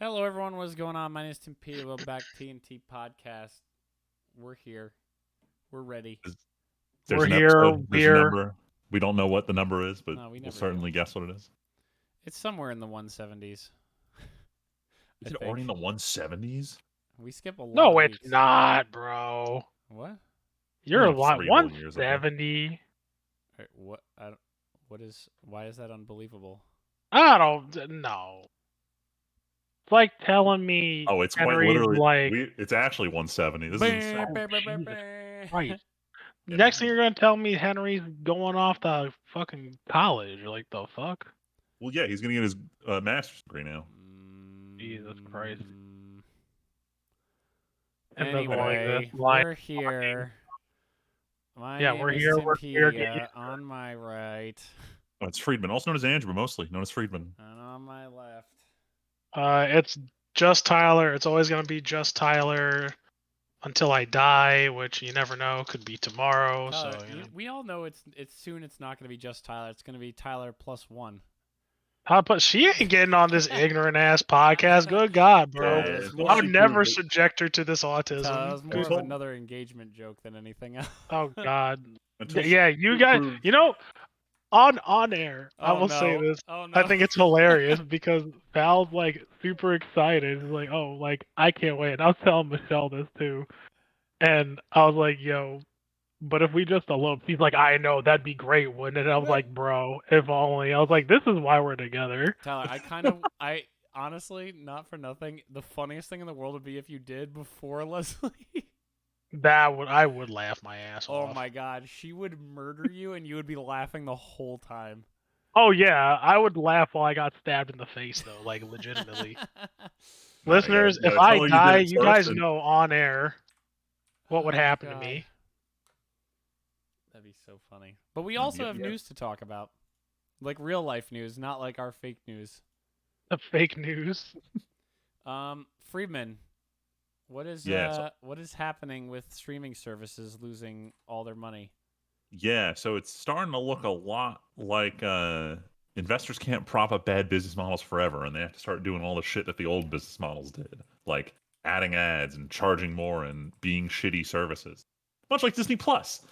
Hello, everyone. What is going on? My name is Timpedia. Welcome back to TNT Podcast. We're here. We're ready. There's We're an here. episode. There's a number. We don't know what the number is, but No, we we'll never certainly do. guess what it is. It's somewhere in the 170s. Is it already in the 170s? We skip a lot No, of it's weeks. not, bro. What? You're No, like 3 whole years, I think. 170. Wait, what? What is? Why is that unbelievable? I don't know. It's like telling me Oh, it's quite Henry's literally. like, It's actually 170. This is insane. Jesus Christ. Yeah, Next thing you're gonna tell me Henry's going off to fucking college. Like the fuck? well, yeah, he's gonna get his master's degree now. Jesus Christ. Mm, And doesn't like this Anyway, line. we're here. My Yeah, name we're is here. We're here. Timpedia. On my right. Oh, it's Friedman, also known as Andrew, but mostly known as Friedman. And on my left. It's just Tyler. It's always gonna be just Tyler until I die, which you never know. Could be tomorrow. Tyler, So you know. we all know it's soon. It's not going to be just Tyler. It's going to be Tyler plus one. But she ain't getting on this ignorant ass podcast. Good God, bro. Tyler, it's Yeah, I more, would never subject her to this Tyler, autism. it's more of another engagement joke than anything else. Oh God. Until Yeah, you guys. proves- You know, on air, I Oh, will say no. this. Oh no! I think it's hilarious because Val's like super excited. He's like, "Oh, like I can't wait." I was telling Michelle this too, and I was like, "Yo, but if we just elope," he's like, "I know that'd be great, wouldn't it?" I was like, "Bro, if only." I was like, "This is why we're together." Tyler, I honestly, not for nothing, the funniest thing in the world would be if you did before Leslie. I would laugh my ass Oh off. my God, she would murder you, and you would be laughing the whole time. Oh yeah, I would laugh while I got stabbed in the face though, like legitimately. Listeners, you if gotta I tell her you did die, it you first, guys and know on air what would Oh, happen to God. me. That'd be so funny. But we also have news to talk about. Like real life news, not like our fake news. The fake news. Friedman, what is Yeah, what is happening with streaming services losing all their money? yeah, so it's starting to look a lot like investors can't prop up bad business models forever, and they have to start doing all the shit that the old business models did, like adding ads and charging more and being shitty services, much like Disney Plus.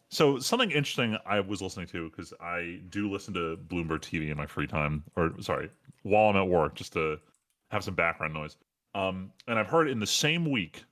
So something interesting I was listening to, because I do listen to Bloomberg TV in my free time, or sorry, while I'm at work, just to have some background noise. And I've heard in the same week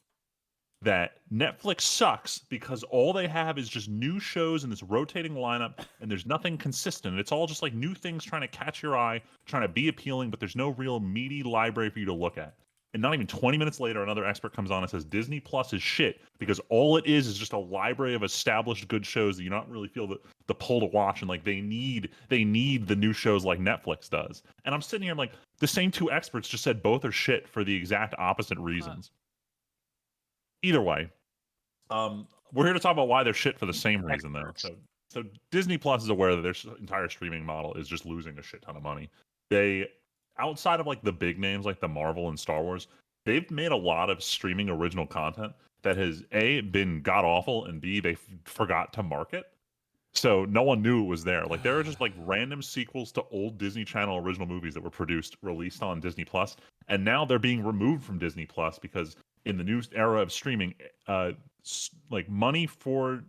that Netflix sucks because all they have is just new shows in this rotating lineup, and there's nothing consistent. It's all just like new things trying to catch your eye, trying to be appealing, but there's no real meaty library for you to look at. And not even 20 minutes later, another expert comes on and says Disney Plus is shit because all it is just a library of established good shows that you don't really feel the pull to watch, and like they need the new shows like Netflix does. And I'm sitting here, I'm like, the same two experts just said both are shit for the exact opposite reasons. Either way, we're here to talk about why they're shit for the same reason, though. So Disney Plus is aware that their entire streaming model is just losing a shit ton of money. They, outside of like the big names like the Marvel and Star Wars, they've made a lot of streaming original content that has A, been god awful, and B, they forgot to market. So no one knew it was there. Like there are just like random sequels to old Disney Channel original movies that were released on Disney Plus, and now they're being removed from Disney Plus because in the new era of streaming, like money for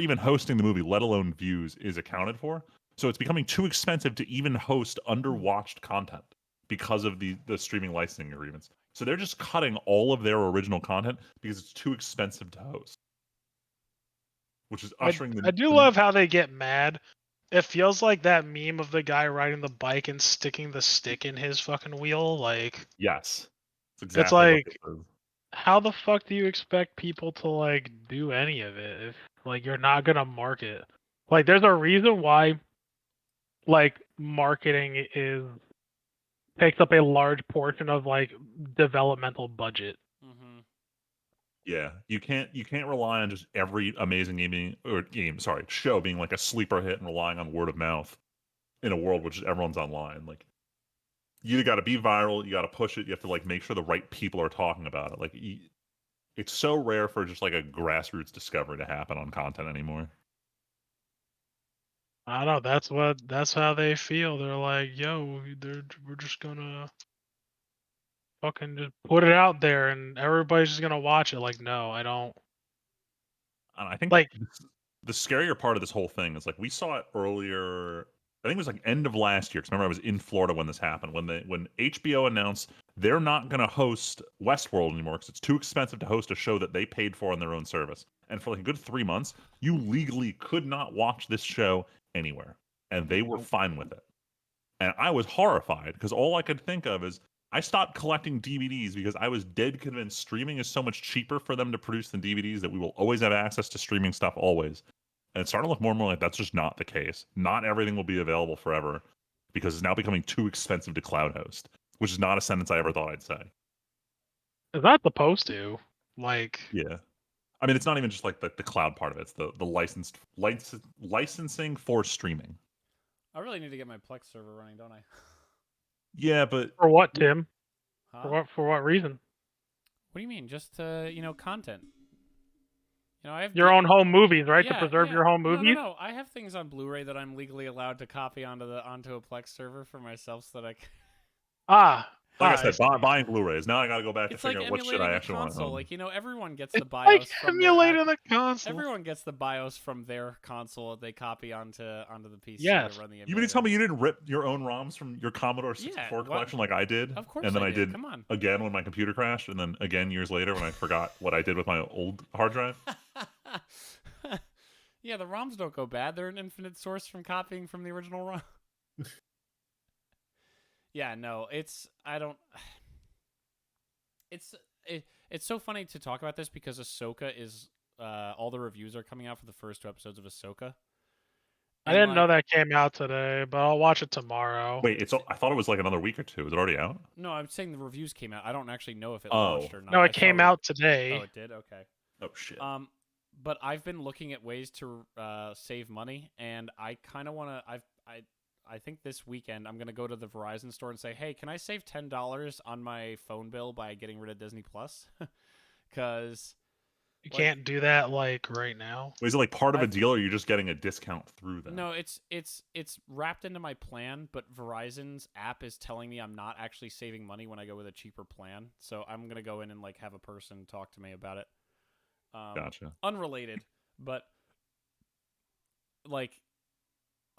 even hosting the movie, let alone views, is accounted for. So it's becoming too expensive to even host underwatched content because of the streaming licensing agreements. So they're just cutting all of their original content because it's too expensive to host. Which is ushering I do the love how they get mad. It feels like that meme of the guy riding the bike and sticking the stick in his fucking wheel. Like, yes. It's it's exactly what like, this is. how the fuck do you expect people to like do any of it if like you're not gonna market? Like, there's a reason why like marketing takes up a large portion of like developmental budget. Mm-hmm. Yeah, you can't rely on just every amazing show being like a sleeper hit and relying on word of mouth in a world which everyone's online. Like you got to be viral, you got to push it, you have to like make sure the right people are talking about it. Like it's so rare for just like a grassroots discovery to happen on content anymore. I don't know. That's how they feel. They're like, yo, we're just gonna fucking just put it out there and everybody's just gonna watch it. Like, no, I don't. And I think Like, the scarier part of this whole thing is like we saw it earlier. I think it was like end of last year. Because remember, I was in Florida when this happened. When HBO announced they're not going to host Westworld anymore because it's too expensive to host a show that they paid for on their own service. And for like a good 3 months, you legally could not watch this show anywhere, and they were fine with it. And I was horrified because all I could think of is I stopped collecting DVDs because I was dead convinced streaming is so much cheaper for them to produce than DVDs that we will always have access to streaming stuff always. And it's starting to look more and more like that's just not the case. Not everything will be available forever because it's now becoming too expensive to cloud host, which is not a sentence I ever thought I'd say. it's not supposed to. Like, Yeah. I mean, it's not even just like the cloud part of it. It's the licensing for streaming. I really need to get my Plex server running, don't I? Yeah, but for what, Tim? Huh? For what reason? What do you mean? Just content. I have Your own home movies, right? Yeah, to preserve yeah. your home movies. No. I have things on Blu-ray that I'm legally allowed to copy onto a Plex server for myself, so that I can. Like I I said, see. buying Blu-rays. Now I got to go back It's to figure like out what shit emulating I a actually want to console. own. Like everyone gets the It's BIOS like from emulating the console. Everyone gets the BIOS from their console that they copy onto the PC Yes. to run the emulator. You mean to tell me you didn't rip your own ROMs from your Commodore 64 Yeah, collection like I did? Of course And then I did Come on. again when my computer crashed, and then again years later when I forgot what I did with my old hard drive. Yeah, the ROMs don't go bad. They're an infinite source from copying from the original ROM. Yeah, no, it's so funny to talk about this because Ahsoka is all the reviews are coming out for the first 2 episodes of Ahsoka. I didn't know that came out today, but I'll watch it tomorrow. Wait, I thought it was like another week or two. Is it already out? No, I'm saying the reviews came out. I don't actually know if it launched or not. No, it came out today. Oh, it did? Okay. Oh shit. But I've been looking at ways to save money, and I kind of want to. I think this weekend I'm gonna go to the Verizon store and say, "Hey, can I save $10 on my phone bill by getting rid of Disney Plus?" Because you can't do that right now. Is it like part of a deal, or you're just getting a discount through that? No, it's wrapped into my plan, but Verizon's app is telling me I'm not actually saving money when I go with a cheaper plan. So I'm gonna go in and have a person talk to me about it. Gotcha. Unrelated, but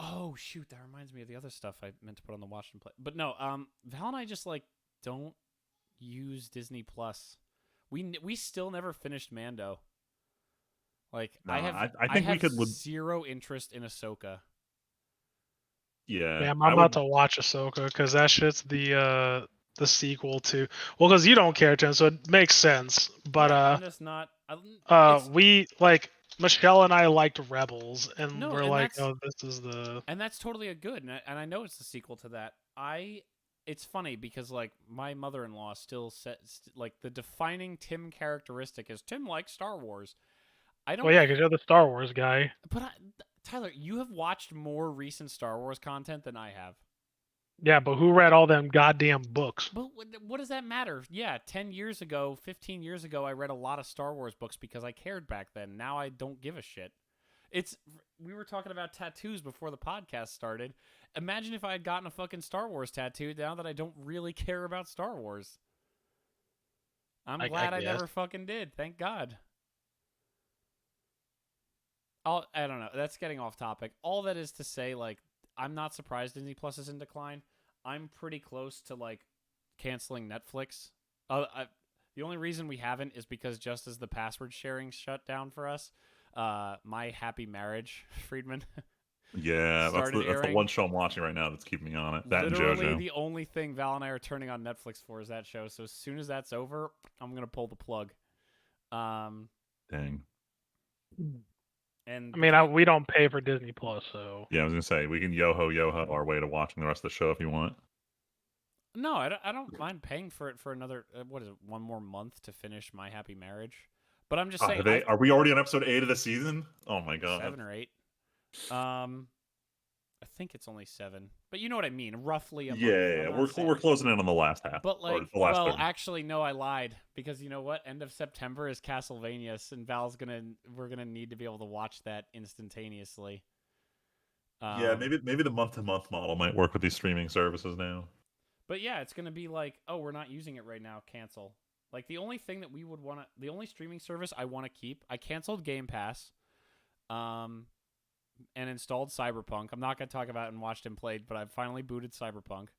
oh shoot, that reminds me of the other stuff I meant to put on the watch and play. But no, Val and I just don't use Disney Plus. We still never finished Mando. No, I think have we could zero interest in Ahsoka. Yeah, I'm about to watch Ahsoka because that shit's the sequel to. Well, because you don't care, Tim, so it makes sense. But I'm just not. we Michelle and I liked Rebels, and we're like, oh, this is the. And that's totally a good, and I know it's the sequel to that. It's funny because my mother-in-law still says the defining Tim characteristic is Tim likes Star Wars. I don't. Well, yeah, because you're the Star Wars guy. But Tyler, you have watched more recent Star Wars content than I have. Yeah, but who read all them goddamn books? But what does that matter? Yeah, 10 years ago, 15 years ago, I read a lot of Star Wars books because I cared back then. Now I don't give a shit. We were talking about tattoos before the podcast started. Imagine if I had gotten a fucking Star Wars tattoo now that I don't really care about Star Wars. I'm glad I never fucking did. Thank God. I don't know. That's getting off topic. All that is to say, I'm not surprised Disney Plus is in decline. I'm pretty close to canceling Netflix. The only reason we haven't is because just as the password sharing shut down for us, My Happy Marriage, Friedman. Yeah, that's the one show I'm watching right now that's keeping me on it. That and JoJo. Literally the only thing Val and I are turning on Netflix for is that show. So as soon as that's over, I'm gonna pull the plug. Dang. And I mean, we don't pay for Disney Plus, so yeah, I was gonna say we can yo-ho our way to watching the rest of the show if you want. No, I don't mind paying for it for another one more month to finish My Happy Marriage. But I'm just saying, are we already on episode 8 of the season? Oh my god, 7 or 8. I think it's only 7, but you know what I mean, roughly. Yeah, we're closing in on the last half. But actually, no, I lied because you know what? End of September is Castlevania, and we're gonna need to be able to watch that instantaneously. Yeah, maybe the month-to-month model might work with these streaming services now. But yeah, it's gonna be like, oh, we're not using it right now. Cancel. Like the only thing that we would want to, the only streaming service I want to keep, I canceled Game Pass, and installed Cyberpunk. I'm not gonna talk about it and watched him played, but I finally booted Cyberpunk.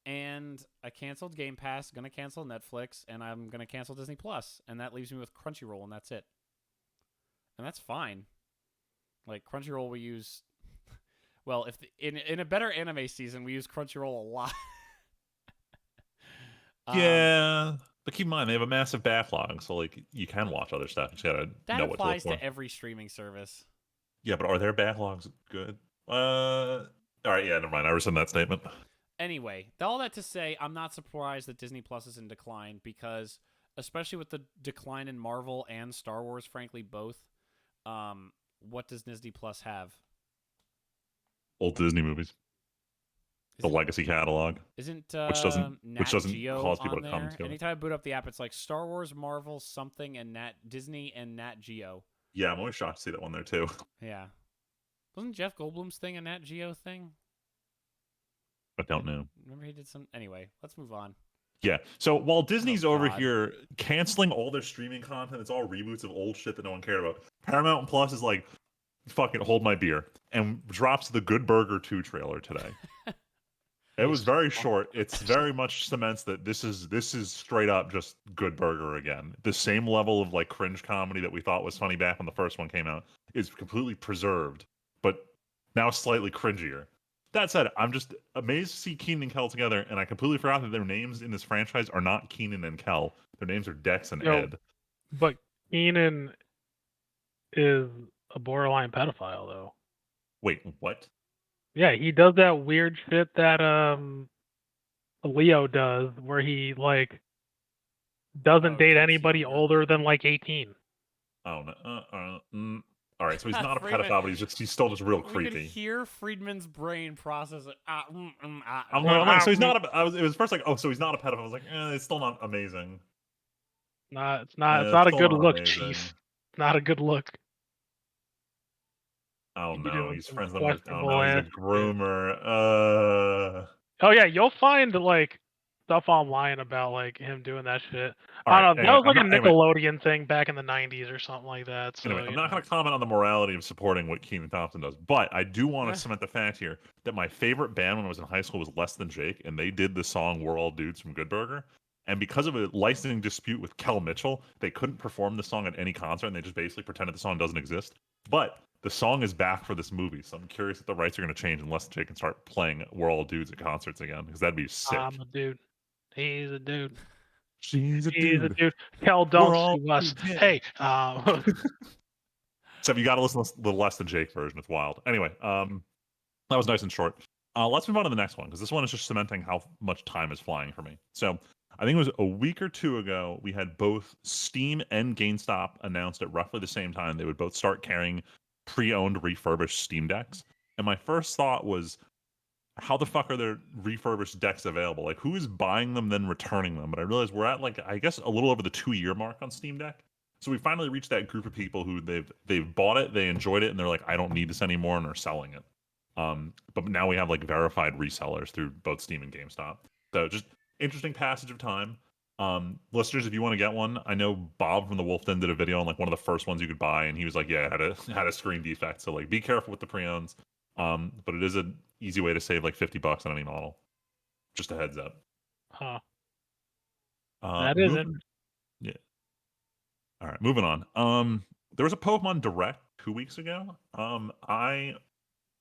And I canceled Game Pass, gonna cancel Netflix, and I'm gonna cancel Disney Plus, and that leaves me with Crunchyroll, and that's it. And that's fine. Like Crunchyroll, we use. Well, if in a better anime season, we use Crunchyroll a lot. Yeah, but keep in mind they have a massive backlog, so like you can watch other stuff. You just gotta that know what to look applies for. to every streaming service. Yeah, but are their backlogs good? All right, yeah, never mind. I rescind that statement. Anyway, all that to say, I'm not surprised that Disney Plus is in decline because, especially with the decline in Marvel and Star Wars, frankly, both. What does Disney Plus have? Old Disney movies, the legacy catalog, Isn't which doesn't Nat Geo cause people on to come there? to it. Anytime I boot up the app, it's like Star Wars, Marvel, something, and Disney and Nat Geo. Yeah, I'm always shocked to see that one there too. Yeah, wasn't Jeff Goldblum's thing a Nat Geo thing? I don't know. Remember he did some. Anyway, let's move on. Yeah. So while Disney's over God. here canceling all their streaming content, it's all reboots of old shit that no one cared about. Paramount Plus is like, fucking hold my beer, and drops the Goodburger 2 trailer today. It was very short. It's very much cements that this is straight up just Goodburger again. The same level of like cringe comedy that we thought was funny back when the first one came out is completely preserved, but now slightly cringier. That said, I'm just amazed to see Keenan and Kel together, and I completely forgot that their names in this franchise are not Keenan and Kel. Their names are Dex and Ed. But Keenan is a borderline pedophile, though. Wait, what? Yeah, he does that weird shit that Leo does, where he like doesn't date dates anybody younger. older than like 18. Oh no. All right, so he's not a Friedman- pedophile, but he's still just real We could creepy. hear Friedman's brain process it. I'm like, so he's not a. It was first like, oh, so he's not a pedophile. I was like, it's still not amazing. It's not a good look, Chief. It's not a good look. Oh You'd be no, doing he's some friends with him. Oh questionable no, he's a ass shit. groomer. Oh yeah, you'll find like stuff online about like him doing that shit. All I right, don't know. That was like a anyway, Nickelodeon thing back in the 90s or something like that. So anyway, I'm not going to comment on the morality of supporting what Kenan Thompson does, but I do want to cement the fact here that my favorite band when I was in high school was Less Than Jake, and they did the song "We're All Dudes" from Goodburger. And because of a licensing dispute with Kel Mitchell, they couldn't perform the song at any concert, and they just basically pretended the song doesn't exist. But the song is back for this movie, so I'm curious if the rights are going to change and Less Than Jake can start playing "We're All Dudes" at concerts again, because that'd be sick. I'm a dude. He's a dude. She's a He's dude. a dude. Kel, don't sue us. Yeah. Hey. So you got to listen to the Less Than Jake version. It's wild. Anyway, that was nice and short. Let's move on to the next one, because this one is just cementing how much time is flying for me. So I think it was a week or two ago, we had both Steam and GameStop announced at roughly the same time they would both start carrying pre-owned refurbished Steam decks. And my first thought was, how the fuck are there refurbished decks available? Like, who is buying them then returning them? But I realized we're at like, I guess, a little over the 2-year mark on Steam Deck. So we finally reached that group of people who they've bought it, they enjoyed it, and they're like, I don't need this anymore, and are selling it. But now we have like verified resellers through both Steam and GameStop. So just interesting passage of time. Listeners, if you want to get one, I know Bob from the Wolf Den did a video on like one of the first ones you could buy, and he was like, yeah, it had a screen defect. So like, be careful with the pre-owns. But it is an easy way to save like $50 on any model. Just a heads up. Huh. That isn't. Yeah. All right, moving on. There was a Pokemon Direct 2 weeks ago. I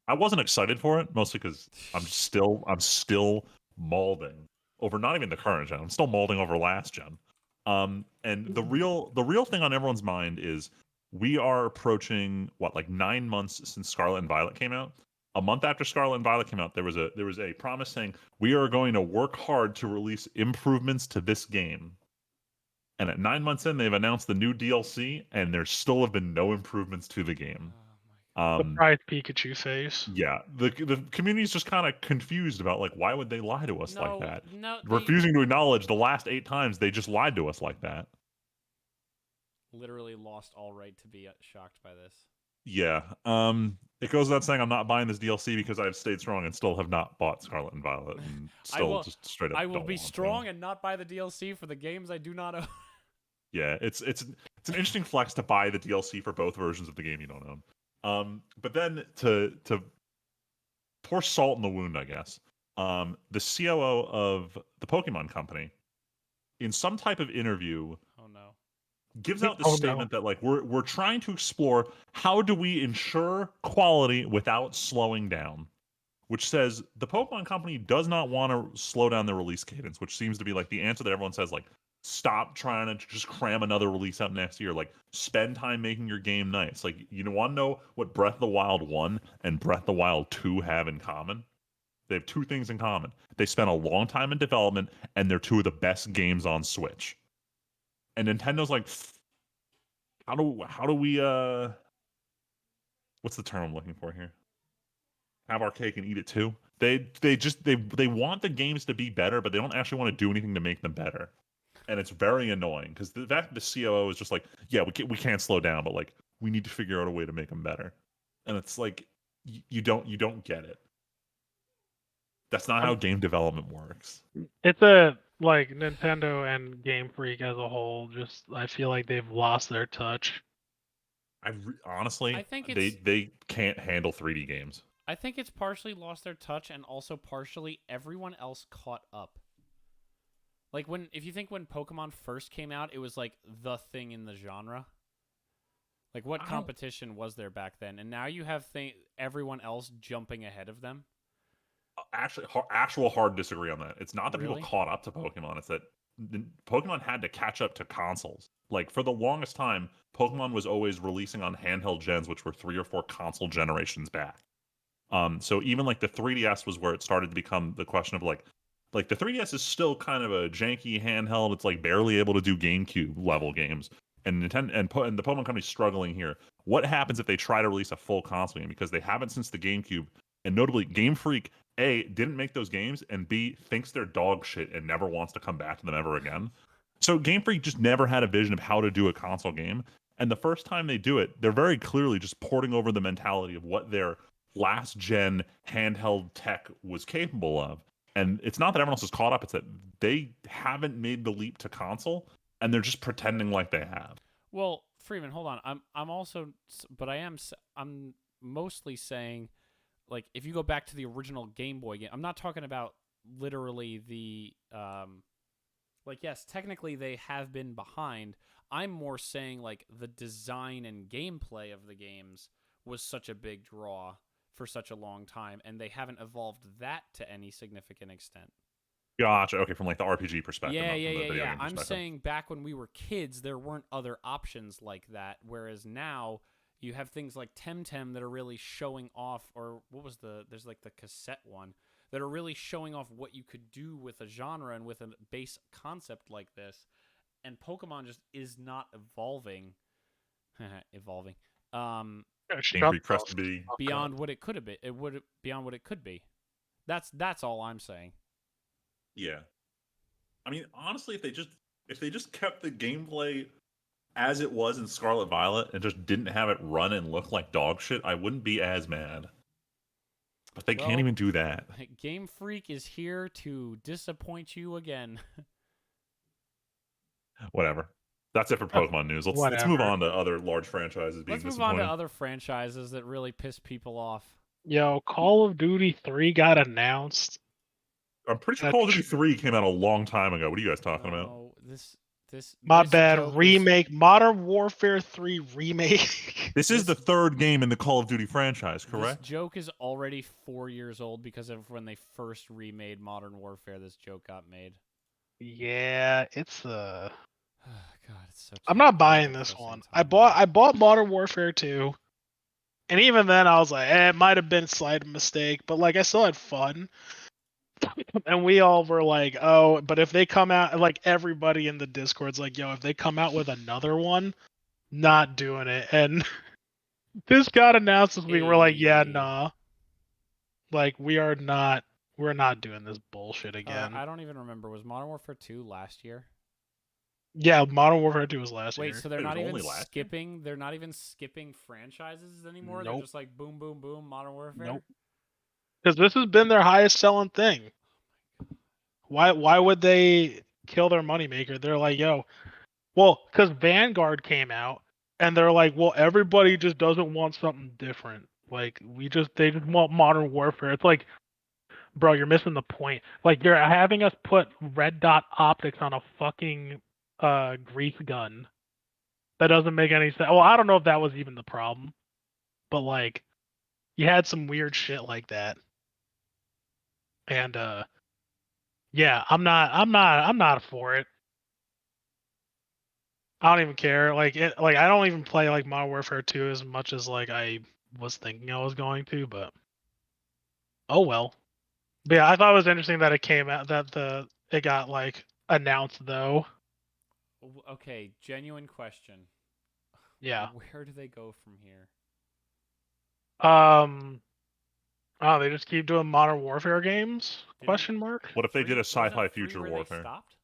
wasn't excited for it, mostly because I'm still molding over not even the current gen. I'm still molding over last gen. And the real thing on everyone's mind is we are approaching like 9 months since Scarlet and Violet came out. A month after Scarlet and Violet came out, there was a promise saying we are going to work hard to release improvements to this game. And at 9 months in, they've announced the new DLC, and there still have been no improvements to the game. Surprise Pikachu face. Yeah, the community is just kind of confused about like, why would they lie to us like that? Refusing to acknowledge the last 8 times they just lied to us like that. Literally lost all right to be shocked by this. Yeah. It goes without saying I'm not buying this DLC because I've stayed strong and still have not bought Scarlet and Violet and I still will. just straight up I will don't be want strong to. and not buy the DLC for the games I do not own. Yeah, it's an interesting flex to buy the DLC for both versions of the game you don't own. But then to pour salt in the wound, I guess. The COO of the Pokemon Company, in some type of interview, Oh no. gives out this Oh no. statement that like we're trying to explore how do we ensure quality without slowing down, which says the Pokemon Company does not want to slow down the release cadence, which seems to be like the answer that everyone says like stop trying to just cram another release up next year, like spend time making your game nice. Like you want to know what Breath of the Wild 1 and Breath of the Wild 2 have in common? They have two things in common. They spent a long time in development and they're two of the best games on Switch. And Nintendo's like how do we what's the term I'm looking for here? Have our cake and eat it too. They want the games to be better, but they don't actually want to do anything to make them better. And it's very annoying because the fact that the COO is just like, yeah, we can't slow down, but like we need to figure out a way to make them better. And it's like you don't get it. That's not how game development works. It's a like Nintendo and Game Freak as a whole. Just I feel like they've lost their touch. Honestly, I think they it's. they can't handle 3D games. I think it's partially lost their touch, and also partially everyone else caught up. Like if you think when Pokemon first came out, it was like the thing in the genre. Like what I don't competition was there back then? And now you have everyone else jumping ahead of them. actual hard disagree on that. It's not that people Really? caught up to Pokemon. It's that Pokemon had to catch up to consoles. Like for the longest time, Pokemon was always releasing on handheld gens, which were 3 or 4 console generations back. So even like the 3DS was where it started to become the question of like the 3DS is still kind of a janky handheld. It's like barely able to do GameCube level games. And Nintendo and the Pokemon Company's struggling here. What happens if they try to release a full console game? Because they haven't since the GameCube. And notably, Game Freak A didn't make those games, and B thinks they're dog shit and never wants to come back to them ever again. So Game Freak just never had a vision of how to do a console game. And the first time they do it, they're very clearly just porting over the mentality of what their last gen handheld tech was capable of. And it's not that everyone else is caught up, it's that they haven't made the leap to console and they're just pretending like they have. Well, Freeman, hold on. I'm also, but I'm mostly saying, like, if you go back to the original Game Boy game, I'm not talking about literally the like, yes, technically they have been behind. I'm more saying like the design and gameplay of the games was such a big draw for such a long time, and they haven't evolved that to any significant extent. Gotcha. Okay, from like the RPG perspective, Yeah, not yeah, from the yeah, video yeah. game I'm perspective. saying back when we were kids, there weren't other options like that. Whereas now you have things like Temtem that are really showing off, or what was there's like the cassette one that are really showing off what you could do with a genre and with a base concept like this. And Pokemon just is not evolving, evolving, um, Game Shut Freak the Crest B. fuck up. beyond what it could have been. It would beyond what it could be. That's all I'm saying. Yeah. I mean, honestly, if they just kept the gameplay as it was in Scarlet Violet and just didn't have it run and look like dog shit, I wouldn't be as mad. But they can't Well, even do that. Game Freak is here to disappoint you again. Whatever. That's it for Pokemon news. Let's move Whatever. on to other large franchises being Let's move on to disappointing. other franchises that really piss people off. Yo, Call of Duty 3 got announced. I'm pretty sure That Call of Duty 3 came out a long time ago. What are you guys talking about? No, My this bad. joke is Remake. Modern Warfare 3 remake. This is this the third game in the Call of Duty franchise, this correct? joke is already 4 years old because of when they first remade Modern Warfare. This joke got made. Yeah, it's God, it's so. I'm not buying this depressing one. time. I bought Modern Warfare 2. And even then I was like, it might have been a slight mistake, but like I still had fun. And we all were like, oh, but if they come out, like everybody in the Discord's like, yo, if they come out with another one, not doing it. And this got announced this week. We're like, yeah, Hey. nah. Like we're not doing this bullshit again. I don't even remember. Was Modern Warfare 2 last year? Yeah, Modern Warfare 2 was last Wait, year. so they're It was not even only last year? skipping. They're not even skipping franchises anymore. They're Nope. just like boom, boom, boom. Modern Warfare. Nope. Because this has been their highest selling thing. Why would they kill their moneymaker? They're like, yo, well, because Vanguard came out, and they're like, well, everybody just doesn't want something different. Like they just want Modern Warfare. It's like, bro, you're missing the point. Like you're having us put red dot optics on a fucking grease gun. That doesn't make any sense. Well, I don't know if that was even the problem, but like, you had some weird shit like that, and yeah, I'm not for it. I don't even care. Like I don't even play like Modern Warfare 2 as much as like I was thinking I was going to, but oh well. But yeah, I thought it was interesting that it came out that it got like announced though. Okay, genuine question. Yeah. Where do they go from here? Oh, they just keep doing Modern Warfare games? Question mark. What if they did a Wasn't sci-fi 3 future where warfare? They stopped?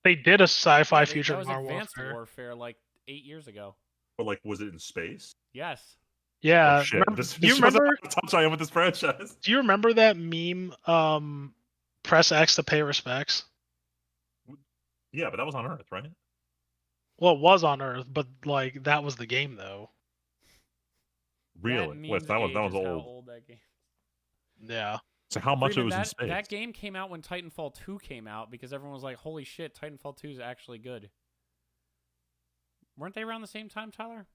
They did a sci-fi Yeah, future that was Modern Advanced Warfare. Warfare like 8 years ago. But like, was it in space? Yes. Yeah. Oh shit! Remember, This do you shows remember? how touch I am with this franchise. Do you remember that meme? Press X to pay respects. Yeah, but that was on Earth, right? Well, it was on Earth, but like that was the game though. Really? That Wait, means that was how old. old that game. Yeah. So how much Freeman, it was in space? that game came out when Titanfall 2 came out because everyone was like, "Holy shit, Titanfall 2 is actually good." Weren't they around the same time, Tyler?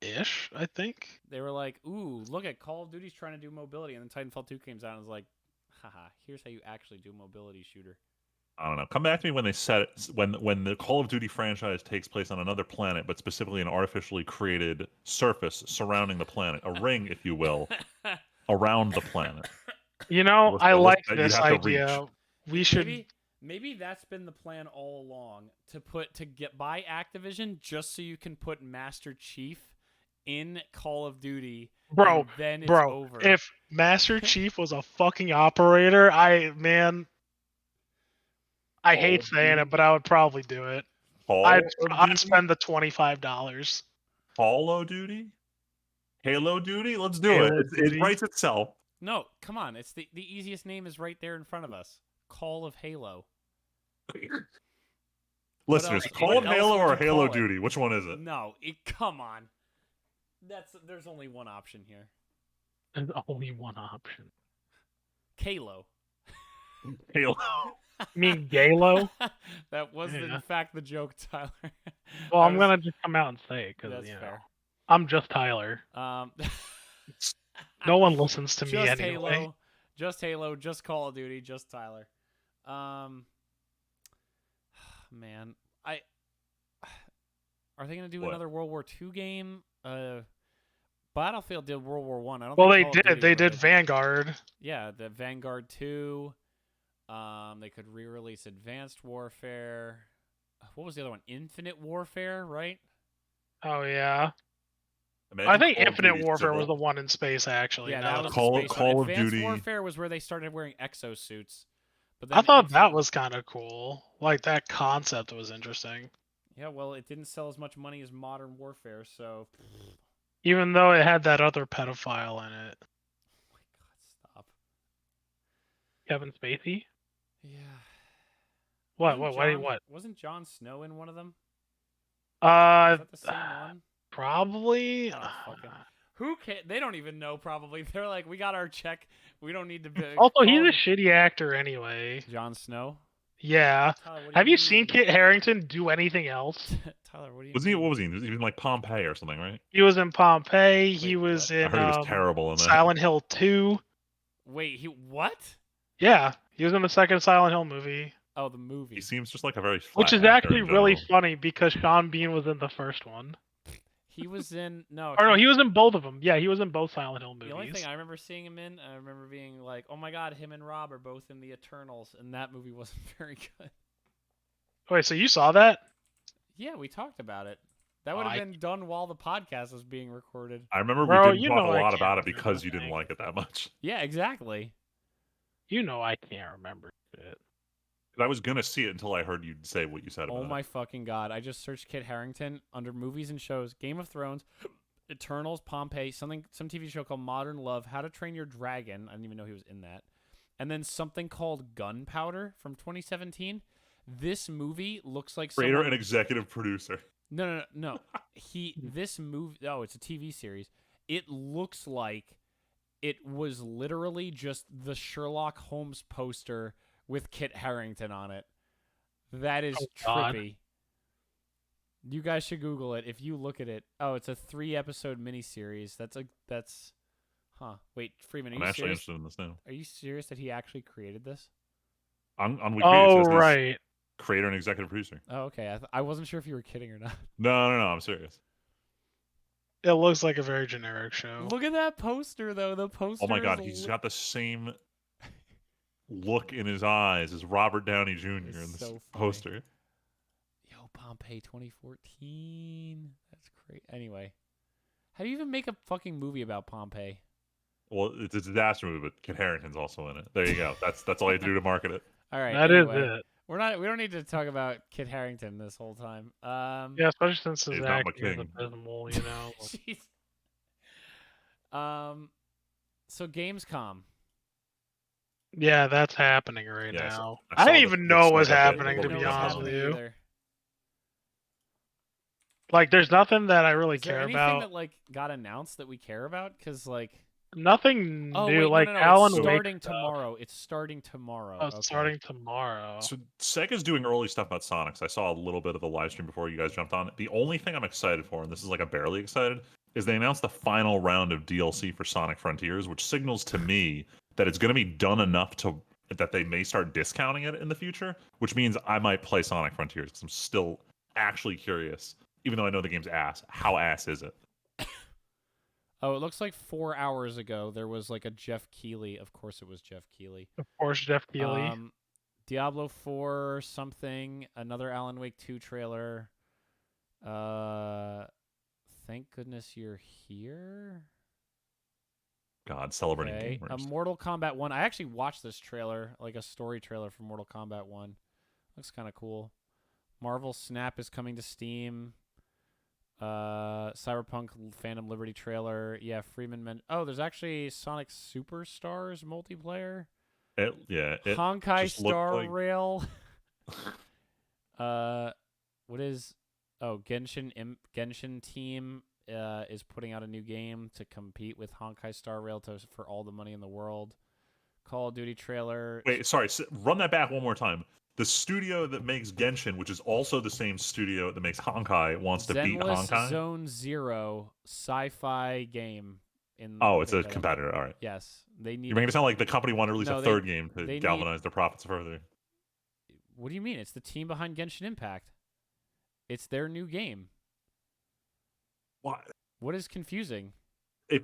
Ish, I think. They were like, "Ooh, look at Call of Duty's trying to do mobility," and then Titanfall 2 comes out and was like, "Haha, here's how you actually do mobility shooter." I don't know. Come back to me when they set it, when the Call of Duty franchise takes place on another planet, but specifically an artificially created surface surrounding the planet, a ring, if you will, around the planet. You know, I A list like that you this have to reach. idea. We should. Maybe that's been the plan all along to buy Activision just so you can put Master Chief in Call of Duty. Bro, and then it's bro, over. if Master Chief was a fucking operator, I hate saying it, but I would probably do it. I'd spend the $25. Call of Duty? Halo Duty? Let's do Halo it. It Duty. writes itself. No, come on. It's the easiest name is right there in front of us. Call of Halo. Listeners, else- Call what of else Halo would or you Halo call it? Duty? Which one is it? No, come on. There's only one option here. There's only one option. Kalo. Halo. You mean Galo? That was Yeah. in fact the joke, Tyler. Well, I'm gonna just come out and say it because That's fair. I'm just Tyler. No one listens to me just anyway. Halo, just Halo, just Call of Duty, just Tyler. Man, are they gonna do another World War II game? Battlefield did World War One. I don't. Well, think they Call of did. Duty They ever did Vanguard. Yeah, the Vanguard 2. They could re-release Advanced Warfare. What was the other one? Infinite Warfare, right? Oh yeah. Imagine I think Call of Infinite Duty Warfare Civil. was the one in space, actually. Yeah, now that was that- Call- the space Call one. of Advanced Duty- Warfare was where they started wearing exosuits. But then I thought that was kind of cool. Like that concept was interesting. Yeah, well, it didn't sell as much money as Modern Warfare, so. Even though it had that other pedophile in it. Oh my God, stop. Kevin Spacey? Yeah. What? Wasn't What? Wasn't Jon Snow in one of them? Uh, Is that the same one? probably. I don't fucking- Who can? They don't even know. Probably they're like, we got our check. We don't need to. Also, he's a shitty actor anyway. Jon Snow. Yeah. Tyler, what do Have you mean? seen Kit Harington do anything else? Tyler, what do you? Wasn't he? mean? What was he? He was in like Pompeii or something, right? He was in Pompeii. He Wait, was what? I in heard he was terrible in that. Silent Hill 2. Wait, he what? Yeah, he was in the second Silent Hill movie. Oh, the movie. He seems just like a very flat Which is actor actually in really general. funny because Sean Bean was in the first one. He was in no. Or no, he was in both of them. Yeah, he was in both Silent Hill movies. The only thing I remember seeing him in, I remember being like, "Oh my God, him and Rob are both in the Eternals," and that movie wasn't very good. Wait, so you saw that? Yeah, we talked about it. That would have been done while the podcast was being recorded. I remember Bro, we didn't you talk a know I lot can't about it remember because you didn't things. like it that much. Yeah, exactly. You know I can't remember shit. I was gonna see it until I heard you say what you said about Oh it. my fucking god! I just searched Kit Harington under movies and shows: Game of Thrones, Eternals, Pompeii, some TV show called Modern Love, How to Train Your Dragon. I didn't even know he was in that. And then something called Gunpowder from 2017. This movie looks like Creator someone... and executive producer. No. This movie... Oh, it's a TV series. It looks like it was literally just the Sherlock Holmes poster with Kit Harington on it. That is God. trippy. You guys should Google it. If you look at it... Oh, it's a 3-episode miniseries. That's... Huh. Wait, Freeman, are I'm you actually serious? interested in this now. Are you serious that he actually created this? On Wikipedia, Oh, it says he's right. creator and executive producer. Oh, okay. I wasn't sure if you were kidding or not. No, I'm serious. It looks like a very generic show. Look at that poster, though. The poster. Oh my god, is he's got the same look in his eyes as Robert Downey Jr. in It's this so funny. poster. Yo, Pompeii 2014. That's great. Anyway, how do you even make a fucking movie about Pompeii? Well, it's a disaster movie, but Kit Harington's also in it. There you go. That's all you have to do to market it. All right. That is anyway, it. We don't need to talk about Kit Harington this whole time. Yeah, especially since his He's not my acting is king. abysmal, you know. Jeez. So Gamescom. Yeah, that's happening right Yeah, now. I I saw didn't the even know it was snippet happening, of to what be was honest with happening you. Either. Like, there's nothing that I really Is there care anything about. that like got announced that we care about? Because like, Nothing oh new. wait, like no, Alan it's Wake starting stuff. tomorrow. It's starting tomorrow. Oh, it's Okay. starting tomorrow. So Sega's doing early stuff about Sonic. So I saw a little bit of the live stream before you guys jumped on. The only thing I'm excited for, and this is like a barely excited, is they announced the final round of DLC for Sonic Frontiers, which signals to me that it's going to be done enough to that they may start discounting it in the future, which means I might play Sonic Frontiers because I'm still actually curious, even though I know the game's ass. How ass is it? Oh, it looks like 4 hours ago there was like a Jeff Keighley. Of course, it was Jeff Keighley. Of course, Jeff Keighley. Diablo 4 something, another Alan Wake 2 trailer. Thank goodness you're here. God, celebrating Okay. A gamers. Mortal Kombat 1. I actually watched this trailer, like a story trailer for Mortal Kombat 1. Looks kind of cool. Marvel Snap is coming to Steam. Cyberpunk Phantom Liberty trailer. Yeah, Freeman oh, there's actually Sonic Superstars multiplayer. It Honkai just looked Star like- Rail. What is... Oh, Genshin Team is putting out a new game to compete with Honkai Star Rail for all the money in the world. Call of Duty trailer. Wait, sorry. Run that back one more time. The studio that makes Genshin, which is also the same studio that makes Honkai, wants to beat Zenless Honkai. Zone Zero sci-fi game. Oh, it's a competitor. All right. Yes, they need. You're making it sound like the company wanted to release No, a they- third game they to need- galvanize their profits further. What do you mean? It's the team behind Genshin Impact. It's their new game. What? What is confusing? If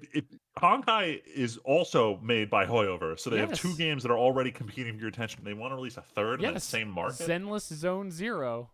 Honkai is also made by Hoyoverse, so they have two Yes. games that are already competing for your attention. They want to release a third in the Yes, same market. Zenless Zone Zero.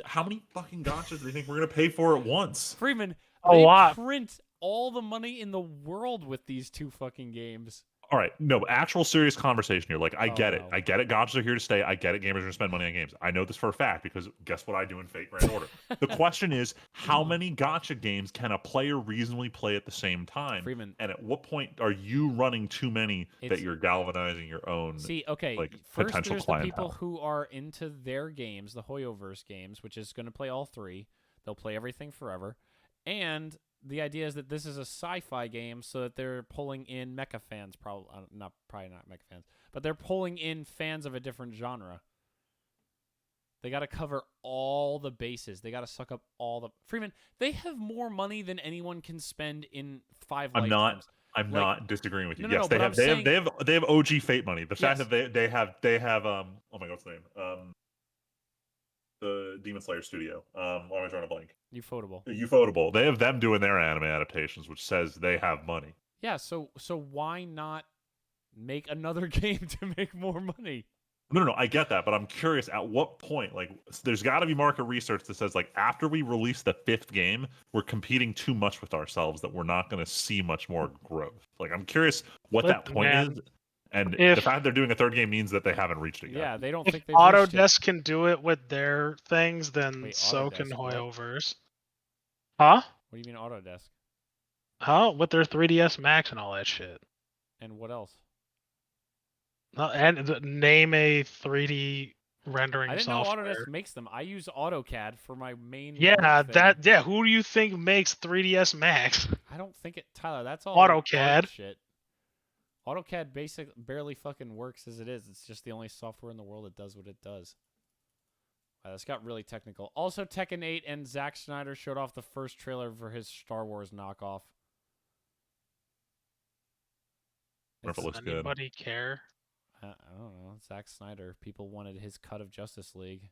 How many fucking gotchas do they think we're gonna pay for at once? Freeman, A they lot. print all the money in the world with these two fucking games. All right, no, actual serious conversation here. Like, I Oh, get it. no. I get it. Gotchas are here to stay. I get it. Gamers are going to spend money on games. I know this for a fact because guess what I do in Fate Grand Order? The question is, how many gotcha games can a player reasonably play at the same time? Freeman. And at what point are you running too many that It's- you're galvanizing your own? See, okay, like, first potential there's the clientele. people who are into their games, the Hoyoverse games, which is going to play all three. They'll play everything forever. And the idea is that this is a sci-fi game, so that they're pulling in mecha fans, probably not mecha fans, but they're pulling in fans of a different genre. They got to cover all the bases. They got to suck up all the Freeman. They have more money than anyone can spend in 5 lifetimes. I'm Like- not disagreeing with you. No, Yes, but I'm saying- they have OG Fate money. The fact Yes. that they have oh my god, what's the name? The Demon Slayer studio. Why am I drawing a blank? Ufotable. Ufotable. They have them doing their anime adaptations, which says they have money. Yeah, so why not make another game to make more money? No, I get that, but I'm curious at what point, like, there's got to be market research that says, like, after we release the 5th game, we're competing too much with ourselves that we're not going to see much more growth. Like, I'm curious what that point Man. is. And the If fact they're doing a third game means that they haven't reached it yet. Yeah, they don't if think they've reached it. Autodesk can do it with their things, then Wait, so can Autodesk, what? Hoyoverse. Huh? What do you mean Autodesk? Huh? With their 3ds Max and all that shit. And what else? And name a 3D rendering I didn't software. know Autodesk makes them. I use AutoCAD for my main. Yeah, work thing. yeah. Who do you think makes 3ds Max? I don't think it, Tyler. That's all AutoCAD. art shit. AutoCAD barely fucking works as it is. It's just the only software in the world that does what it does. Wow, this got really technical. Also, Tekken 8 and Zack Snyder showed off the first trailer for his Star Wars knockoff. Wonder if it looks good. Anybody care? I don't know. Zack Snyder. People wanted his cut of Justice League.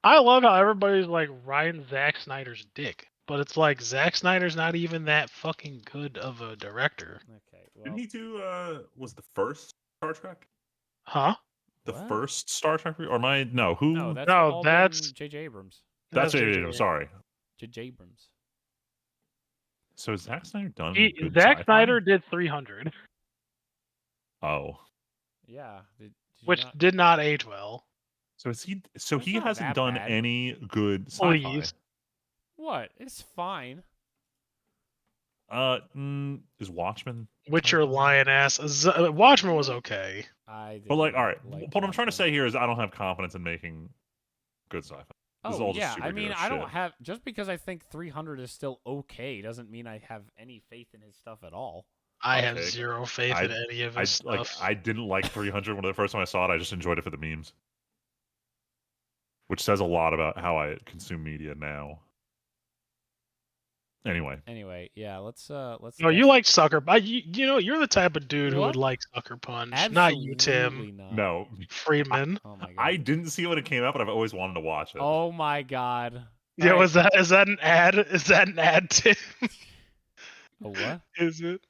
I love how everybody's like riding Zack Snyder's dick, but it's like Zack Snyder's not even that fucking good of a director. Okay, well. Didn't he do was the first Star Trek? Huh? The What? first Star Trek? Or am I no, who No, that's No, all that's- been J.J. Abrams. that's J.J. it. Abrams. Sorry. J.J. Abrams. So is Zack Snyder done? good Zack sci-fi? Snyder did 300, Oh. Yeah. Did you which not- did not age well. So is he so It's he not hasn't that done bad. any good sci-fi. Please. What? It's fine. Is Watchmen? Witcher, sci-fi? lion ass. Watchmen was okay. But like, all right, like what I'm trying to Watchmen. say here is I don't have confidence in making good sci-fi. This is Oh all just yeah, I mean, superhero I don't shit. have just because I think 300 is still okay doesn't mean I have any faith in his stuff at all. I have Okay. zero faith in any of his stuff. I didn't like 300 when the first time I saw it. I just enjoyed it for the memes, which says a lot about how I consume media now. Anyway, Yeah, let's. No, you like Sucker Punch. You know, you're the type of dude who What? would like Sucker Punch. Absolutely Not you, Tim not. no, Friedman. Oh my god. I didn't see it when it came out, but I've always wanted to watch it. Oh my god. Yeah, Alright. is that an ad? Is that an ad, Tim? A what? Is it?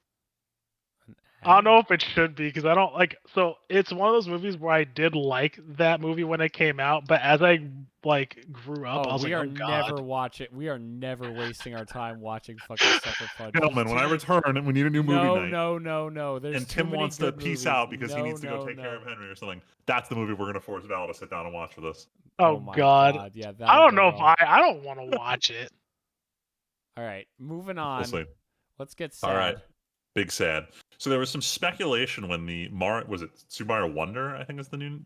An I don't ad? know if it should be because I don't like. So it's one of those movies where I did like that movie when it came out, but as I like grew up, I was we like, are oh god. never watching. We are never wasting our time watching fucking Sucker Punch. Gentlemen, when I return and we need a new movie night, No. There's and too Tim many wants to good peace movies. out because he No, needs to go no, take care of no. Henry or something, that's the movie we're gonna force Val to sit down and watch for this. Oh my god. Yeah, I don't that'll know go if well. I don't want to watch it. All right, moving on. We'll see. Let's get sad. All right. Big sad. So there was some speculation when the was it Super Mario Wonder, I think is the new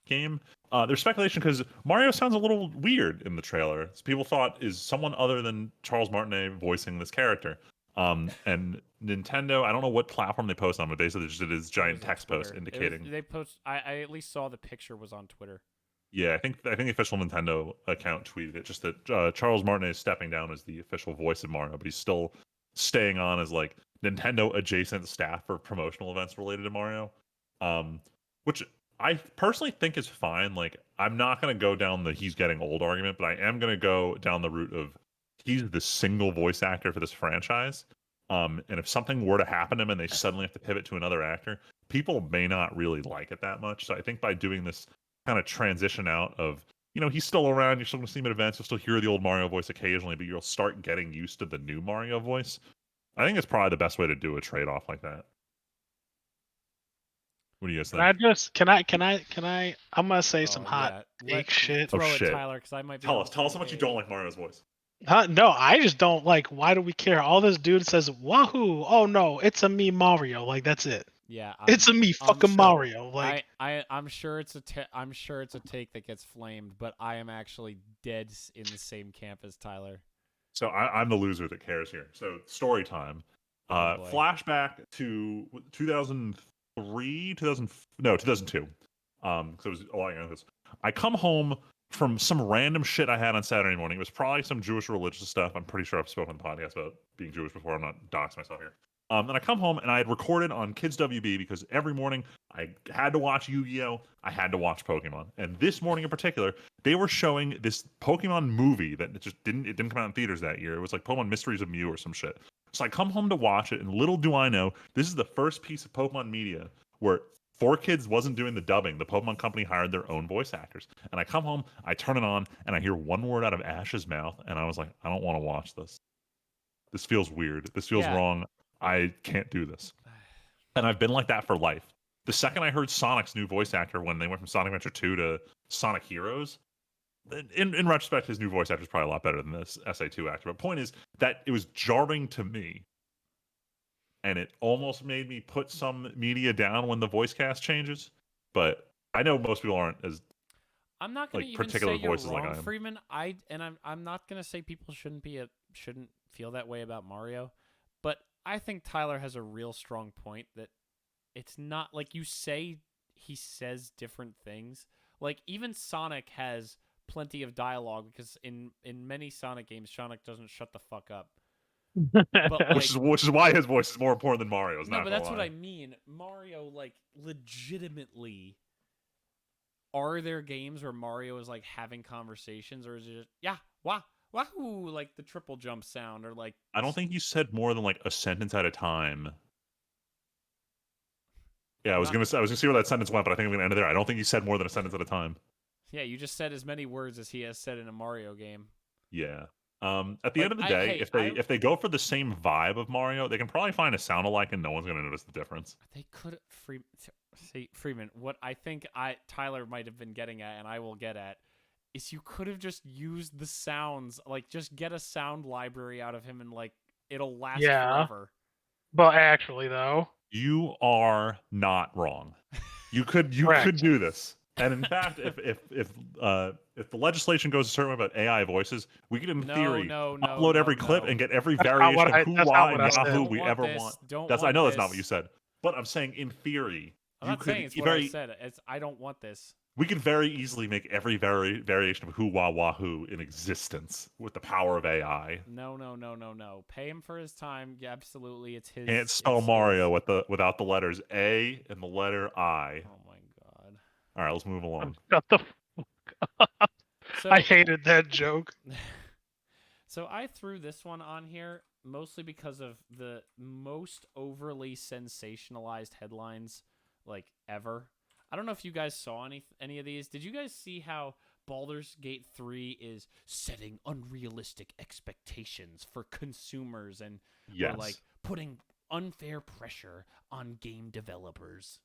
game. There's speculation because Mario sounds a little weird in the trailer. So people thought, is someone other than Charles Martinet voicing this character? And Nintendo, I don't know what platform they post on, but basically they just did this It giant was on text post Twitter. indicating. They post. I at least saw the picture was on Twitter. Yeah, I think the official Nintendo account tweeted it. Just that Charles Martinet is stepping down as the official voice of Mario, but he's still staying on as like Nintendo adjacent staff for promotional events related to Mario, which I personally think is fine. Like, I'm not gonna go down the he's getting old argument, but I am gonna go down the route of he's the single voice actor for this franchise. And if something were to happen to him and they suddenly have to pivot to another actor, people may not really like it that much. So I think by doing this kind of transition out of, you know, he's still around, you're still going to see him at events, you'll still hear the old Mario voice occasionally, but you'll start getting used to the new Mario voice. I think it's probably the best way to do a trade-off like that. What do you guys think? Can I I'm gonna say some hot take shit. Throw Oh, it, shit. Tyler, because I might be. Tell on us the how same much you page. don't like Mario's voice. Huh? No, I just don't like. Why do we care? All this dude says, "Wahoo! Oh no, it's a me Mario." Like that's it. Yeah, It's a me fucking sure. Mario. Like I'm sure it's I'm sure it's a take that gets flamed, but I am actually dead in the same camp as Tyler. So I'm the loser that cares here. So story time. Oh, boy. Flashback to 2002. Because it was a lot younger than this. I come home from some random shit I had on Saturday morning. It was probably some Jewish religious stuff. I'm pretty sure I've spoken on the podcast about being Jewish before. I'm not doxing myself here. Then I come home and I had recorded on Kids WB because every morning I had to watch Yu-Gi-Oh! I had to watch Pokemon. And this morning in particular, they were showing this Pokemon movie that it didn't come out in theaters that year. It was like Pokemon Mysteries of Mew or some shit. So I come home to watch it, and little do I know, this is the first piece of Pokemon media where 4Kids wasn't doing the dubbing. The Pokemon company hired their own voice actors. And I come home, I turn it on, and I hear one word out of Ash's mouth, and I was like, I don't want to watch this. This feels weird. This feels wrong. I can't do this. And I've been like that for life. the second I heard Sonic's new voice actor when they went from Sonic Adventure 2 to Sonic Heroes, in retrospect, his new voice actor is probably a lot better than this SA2 actor. But point is that it was jarring to me, and it almost made me put some media down when the voice cast changes. But I know most people aren't as I'm not going to like even particular say you're voices wrong, like I am. Freeman. I'm not going to say people shouldn't feel that way about Mario, but I think Tyler has a real strong point that it's not like you say he says different things. Like even Sonic has plenty of dialogue because in many Sonic games Sonic doesn't shut the fuck up. But like Which is why his voice is more important than Mario's. no, Not but gonna that's lie. what I mean. Mario like legitimately are there games where Mario is like having conversations, or is it just yeah, wah, wahoo, like the triple jump sound, or like I don't think you said more than like a sentence at a time. Yeah, I was gonna see where that sentence went, but I think I'm gonna end it there. I don't think you said more than a sentence at a time. yeah, you just said as many words as he has said in a Mario game. Yeah. At the Like end of the day, I if they go for the same vibe of Mario, they can probably find a sound alike, and no one's gonna notice the difference. they could see Freeman. What I think Tyler might have been getting at, and I will get at, is you could have just used the sounds, like just get a sound library out of him, and like it'll last forever. But actually, though, You are not wrong. You could Correct. do this. And in fact, if the legislation goes a certain way about AI voices, we could, in theory, upload every clip and get every variation of who, that's why, not what and I said. Yahoo Don't we want ever this, want. don't That's I want know that's not this. what you said, but I'm saying in theory, I'm you not could saying it's what I very said. It's I don't want this. we could very easily make every variation of who, wah, wahoo in existence with the power of AI. No. Pay him for his time. Yeah, absolutely. It's his. Can't spell it's Mario his. without the letters A and the letter I. Oh my god. All right, let's move along. Shut the. So I hated that joke. So I threw this one on here mostly because of the most overly sensationalized headlines like ever. I don't know if you guys saw any of these. Did you guys see how Baldur's Gate 3 is setting unrealistic expectations for consumers and Yes. or like putting unfair pressure on game developers?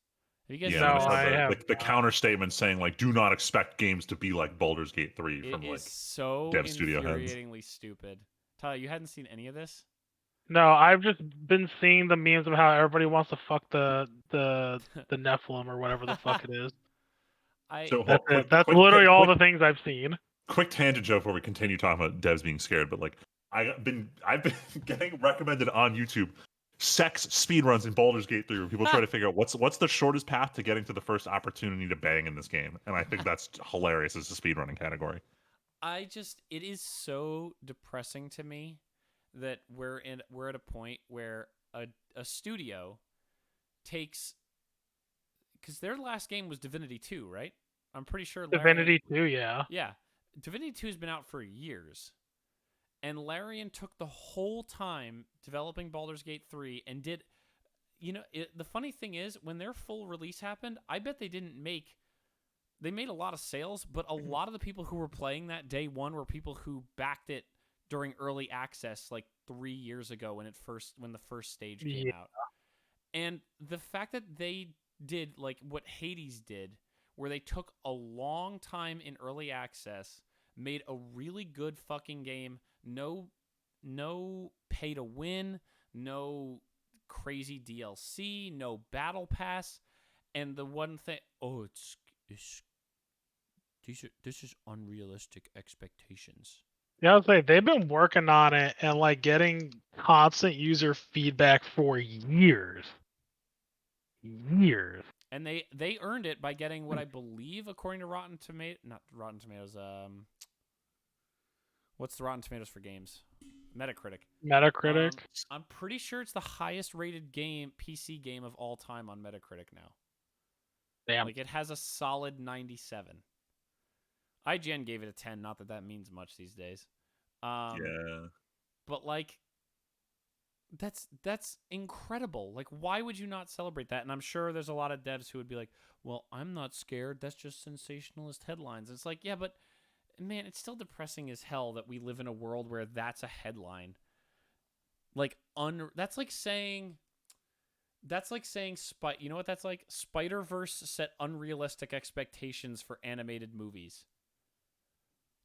Have you guys Yeah, seen and this? they I said have the not. counter statement saying like, "Do not expect games to be like Baldur's Gate 3 It from is like so dev studio heads." infuriatingly stupid. Tyler, you hadn't seen any of this? No, I've just been seeing the memes of how everybody wants to fuck the Nephilim or whatever the fuck it is. I So That's it. That's literally all the things I've seen. quick tangent joke before we continue talking about devs being scared, but like I've been getting recommended on YouTube sex speedruns in Baldur's Gate 3 where people try to figure out what's the shortest path to getting to the first opportunity to bang in this game, and I think that's hilarious as a speedrunning category. it is so depressing to me that we're at a point where a studio takes, because their last game was Divinity 2, right? I'm pretty sure Divinity 2, yeah. Yeah, Divinity 2 has been out for years, and Larian took the whole time developing Baldur's Gate 3 and did, the funny thing is when their full release happened, I bet they made a lot of sales, but a lot of the people who were playing that day one were people who backed it during early access like 3 years ago when the first stage came out. And the fact that they did like what Hades did, where they took a long time in early access, made a really good fucking game, no pay to win, no crazy DLC, no battle pass, and the one thing, this is unrealistic expectations. Yeah, I was like, they've been working on it and like getting constant user feedback for years. Years. And they earned it by getting what I believe, according to not Rotten Tomatoes, what's the Rotten Tomatoes for games? Metacritic. I'm pretty sure it's the highest rated PC game of all time on Metacritic now. Damn. Like it has a solid 97. IGN gave it a 10, not that that means much these days. Yeah. But like that's incredible. Like why would you not celebrate that? And I'm sure there's a lot of devs who would be like, "Well, I'm not scared. That's just sensationalist headlines." It's like, "Yeah, but man, it's still depressing as hell that we live in a world where that's a headline." Like that's like saying That's like saying you know what that's like? Spider-Verse set unrealistic expectations for animated movies.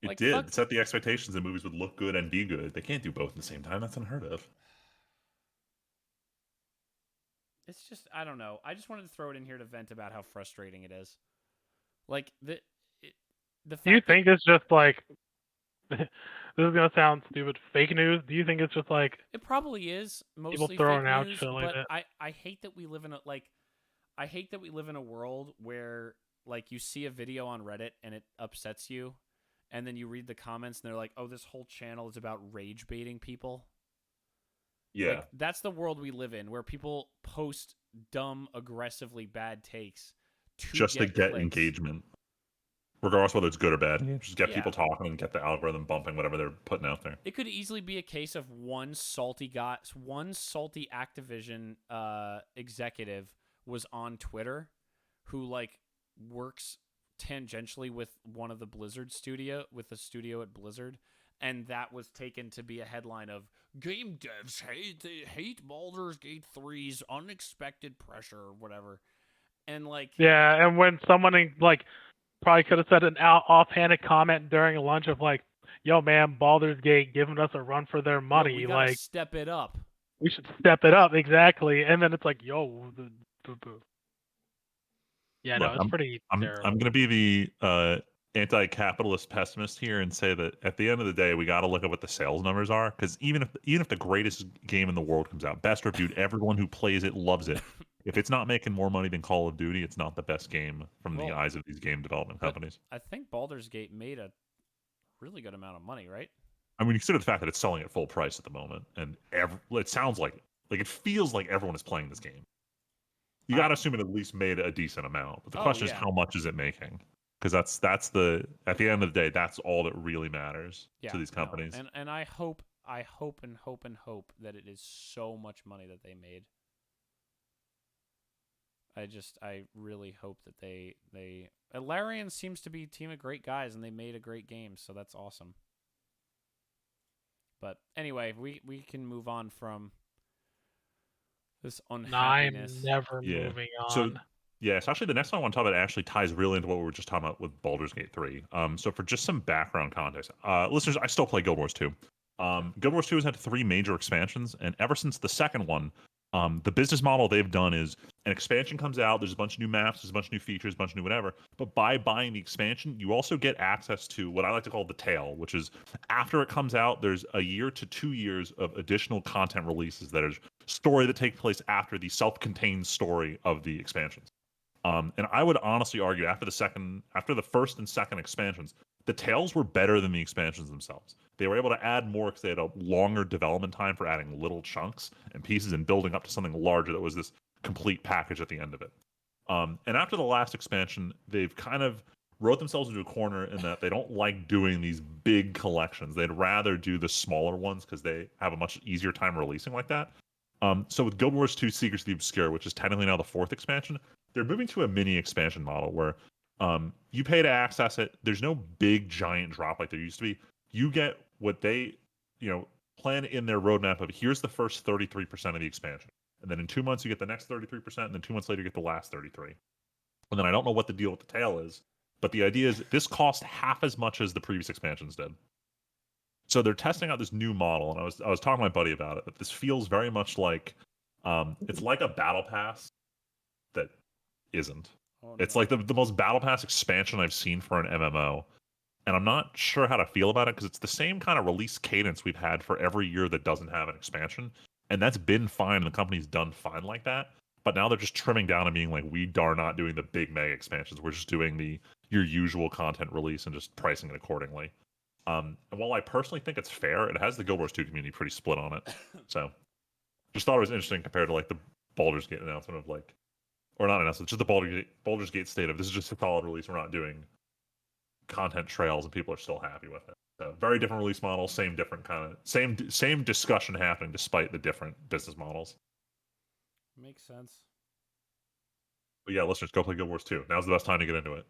It Like did fuck. set the expectations that movies would look good and be good. They can't do both at the same time. That's unheard of. It's just I don't know. I just wanted to throw it in here to vent about how frustrating it is. Like the Do you fact that think it's just like this is gonna sound stupid? Fake news? Do you think it's just like it probably is people mostly throwing fake out news, shit like but that? I hate that we live in a I hate that we live in a world where like you see a video on Reddit and it upsets you, and then you read the comments and they're like, "Oh, this whole channel is about rage baiting people." Yeah, Like that's the world we live in, where people post dumb, aggressively bad takes to just to get get clicks. engagement, regardless whether it's good or bad. Just get Yeah, people talking and get the algorithm bumping whatever they're putting out there. it could easily be a case of one salty Activision executive was on Twitter, who like works tangentially with one of the with the studio at Blizzard, and that was taken to be a headline of game devs hate Baldur's Gate 3's unexpected pressure or whatever. And like Yeah, and when someone like probably could have said an offhanded comment during lunch of like, "Yo, man, Baldur's Gate giving us a run for their yo, we money. gotta Like, step it up. we should step it up." Exactly, and then it's like, "Yo, yeah, Look, no, it's pretty I'm terrible." gonna be the anti-capitalist pessimist here and say that at the end of the day, we got to look at what the sales numbers are, because even if the greatest game in the world comes out, best reviewed, everyone who plays it loves it. If it's not making more money than Call of Duty, it's not the best game from the Well, eyes of these game development but companies. I think Baldur's Gate made a really good amount of money, right? I mean, consider the fact that it's selling at full price at the moment, and it sounds like it feels like everyone is playing this game. You I got to assume it at least made a decent amount. But the Oh question is, yeah. how much is it making? Because that's the at the end of the day, that's all that really matters Yeah, to these no. companies. And I hope and hope that it is so much money that they made. I really hope that they Larian seems to be a team of great guys and they made a great game, so that's awesome. But anyway, we can move on from this I'm unhappiness. never Yeah. moving So on. yeah, so actually the next one I want to talk about actually ties really into what we were just talking about with Baldur's Gate 3. So for just some background context, listeners, I still play Guild Wars 2. Guild Wars 2 has had 3 major expansions, and ever since the second one, the business model they've done is an expansion comes out, there's a bunch of new maps, there's a bunch of new features, a bunch of new whatever. But by buying the expansion, you also get access to what I like to call the tail, which is after it comes out, there's a year to 2 years of additional content releases that is story that take place after the self-contained story of the expansions. And I would honestly argue after the first and second expansions, the tales were better than the expansions themselves. They were able to add more because they had a longer development time for adding little chunks and pieces and building up to something larger that was this complete package at the end of it. And after the last expansion, they've kind of wrote themselves into a corner in that they don't like doing these big collections. They'd rather do the smaller ones because they have a much easier time releasing like that. So with Guild Wars 2 Secrets of the Obscure, which is technically now the 4th expansion, they're moving to a mini expansion model where you pay to access it. There's no big giant drop like there used to be. You get what they, plan in their roadmap of here's the first 33% of the expansion. And then in 2 months you get the next 33%, and then 2 months later you get the last 33. And then I don't know what the deal with the tail is, but the idea is this cost half as much as the previous expansions did. So they're testing out this new model, and I was talking to my buddy about it. That this feels very much like it's like a battle pass that isn't. Oh It's no. like the most battle pass expansion I've seen for an MMO, and I'm not sure how to feel about it because it's the same kind of release cadence we've had for every year that doesn't have an expansion, and that's been fine. And the company's done fine like that. But now they're just trimming down and being like, we are not doing the big mega expansions. We're just doing your usual content release and just pricing it accordingly. And while I personally think it's fair, it has the Guild Wars 2 community pretty split on it. So just thought it was interesting compared to like the Baldur's Gate announcement of like, or not announcement, just the Baldur's Gate state of this is just a solid release. We're not doing content trails, and people are still happy with it. So very different release model, same different kind of same discussion happening despite the different business models. Makes sense. But yeah, listeners, go play Guild Wars 2. Now's the best time to get into it.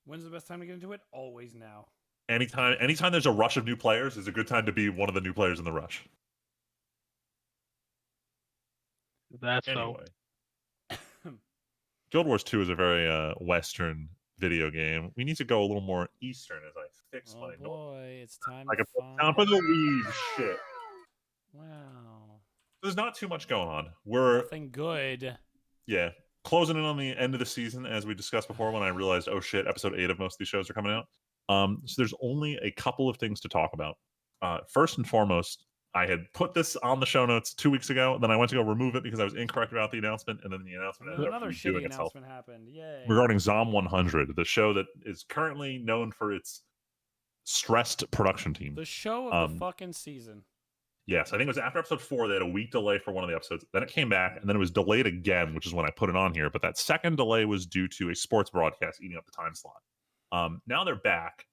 When's the best time to get into it? Always now. Anytime there's a rush of new players is a good time to be one of the new players in the rush. That's so. Anyway, Guild Wars 2 is a very Western video game. We need to go a little more Eastern as I fix Oh my noise. boy, it's time I to can put find. down for the Weeb shit. Wow. There's not too much going on. We're Nothing good. closing in on the end of the season, as we discussed before. When I realized, oh shit, episode 8 of most of these shows are coming out. So there's only a couple of things to talk about. First and foremost, I had put this on the show notes 2 weeks ago. Then I went to go remove it because I was incorrect about the announcement, and then the announcement And then ended up another redoing shitty itself. announcement happened. Yay. Regarding Zom 100, the show that is currently known for its stressed production team. The show of the fucking season. Yes, I think it was after episode 4. They had a week delay for one of the episodes. Then it came back, and then it was delayed again, which is when I put it on here. But that second delay was due to a sports broadcast eating up the time slot. Now they're back,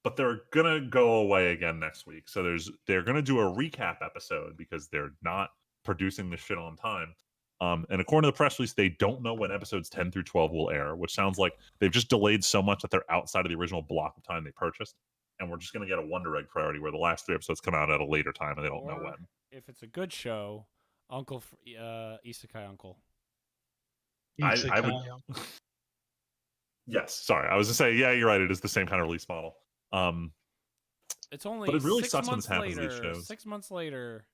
but they're gonna go away again next week. So they're gonna do a recap episode because they're not producing this shit on time. And according to the press release, they don't know when episodes 10 through 12 will air, which sounds like they've just delayed so much that they're outside of the original block of time they purchased. And we're just going to get a Wonder Egg priority where the last 3 episodes come out at a later time and they don't know when. If it's a good show, Isekai Uncle. I would. Yes, sorry. I was to say, yeah, you're right. It is the same kind of release model. It's only but it really 6 sucks when months this happens to these later. shows. 6 months later.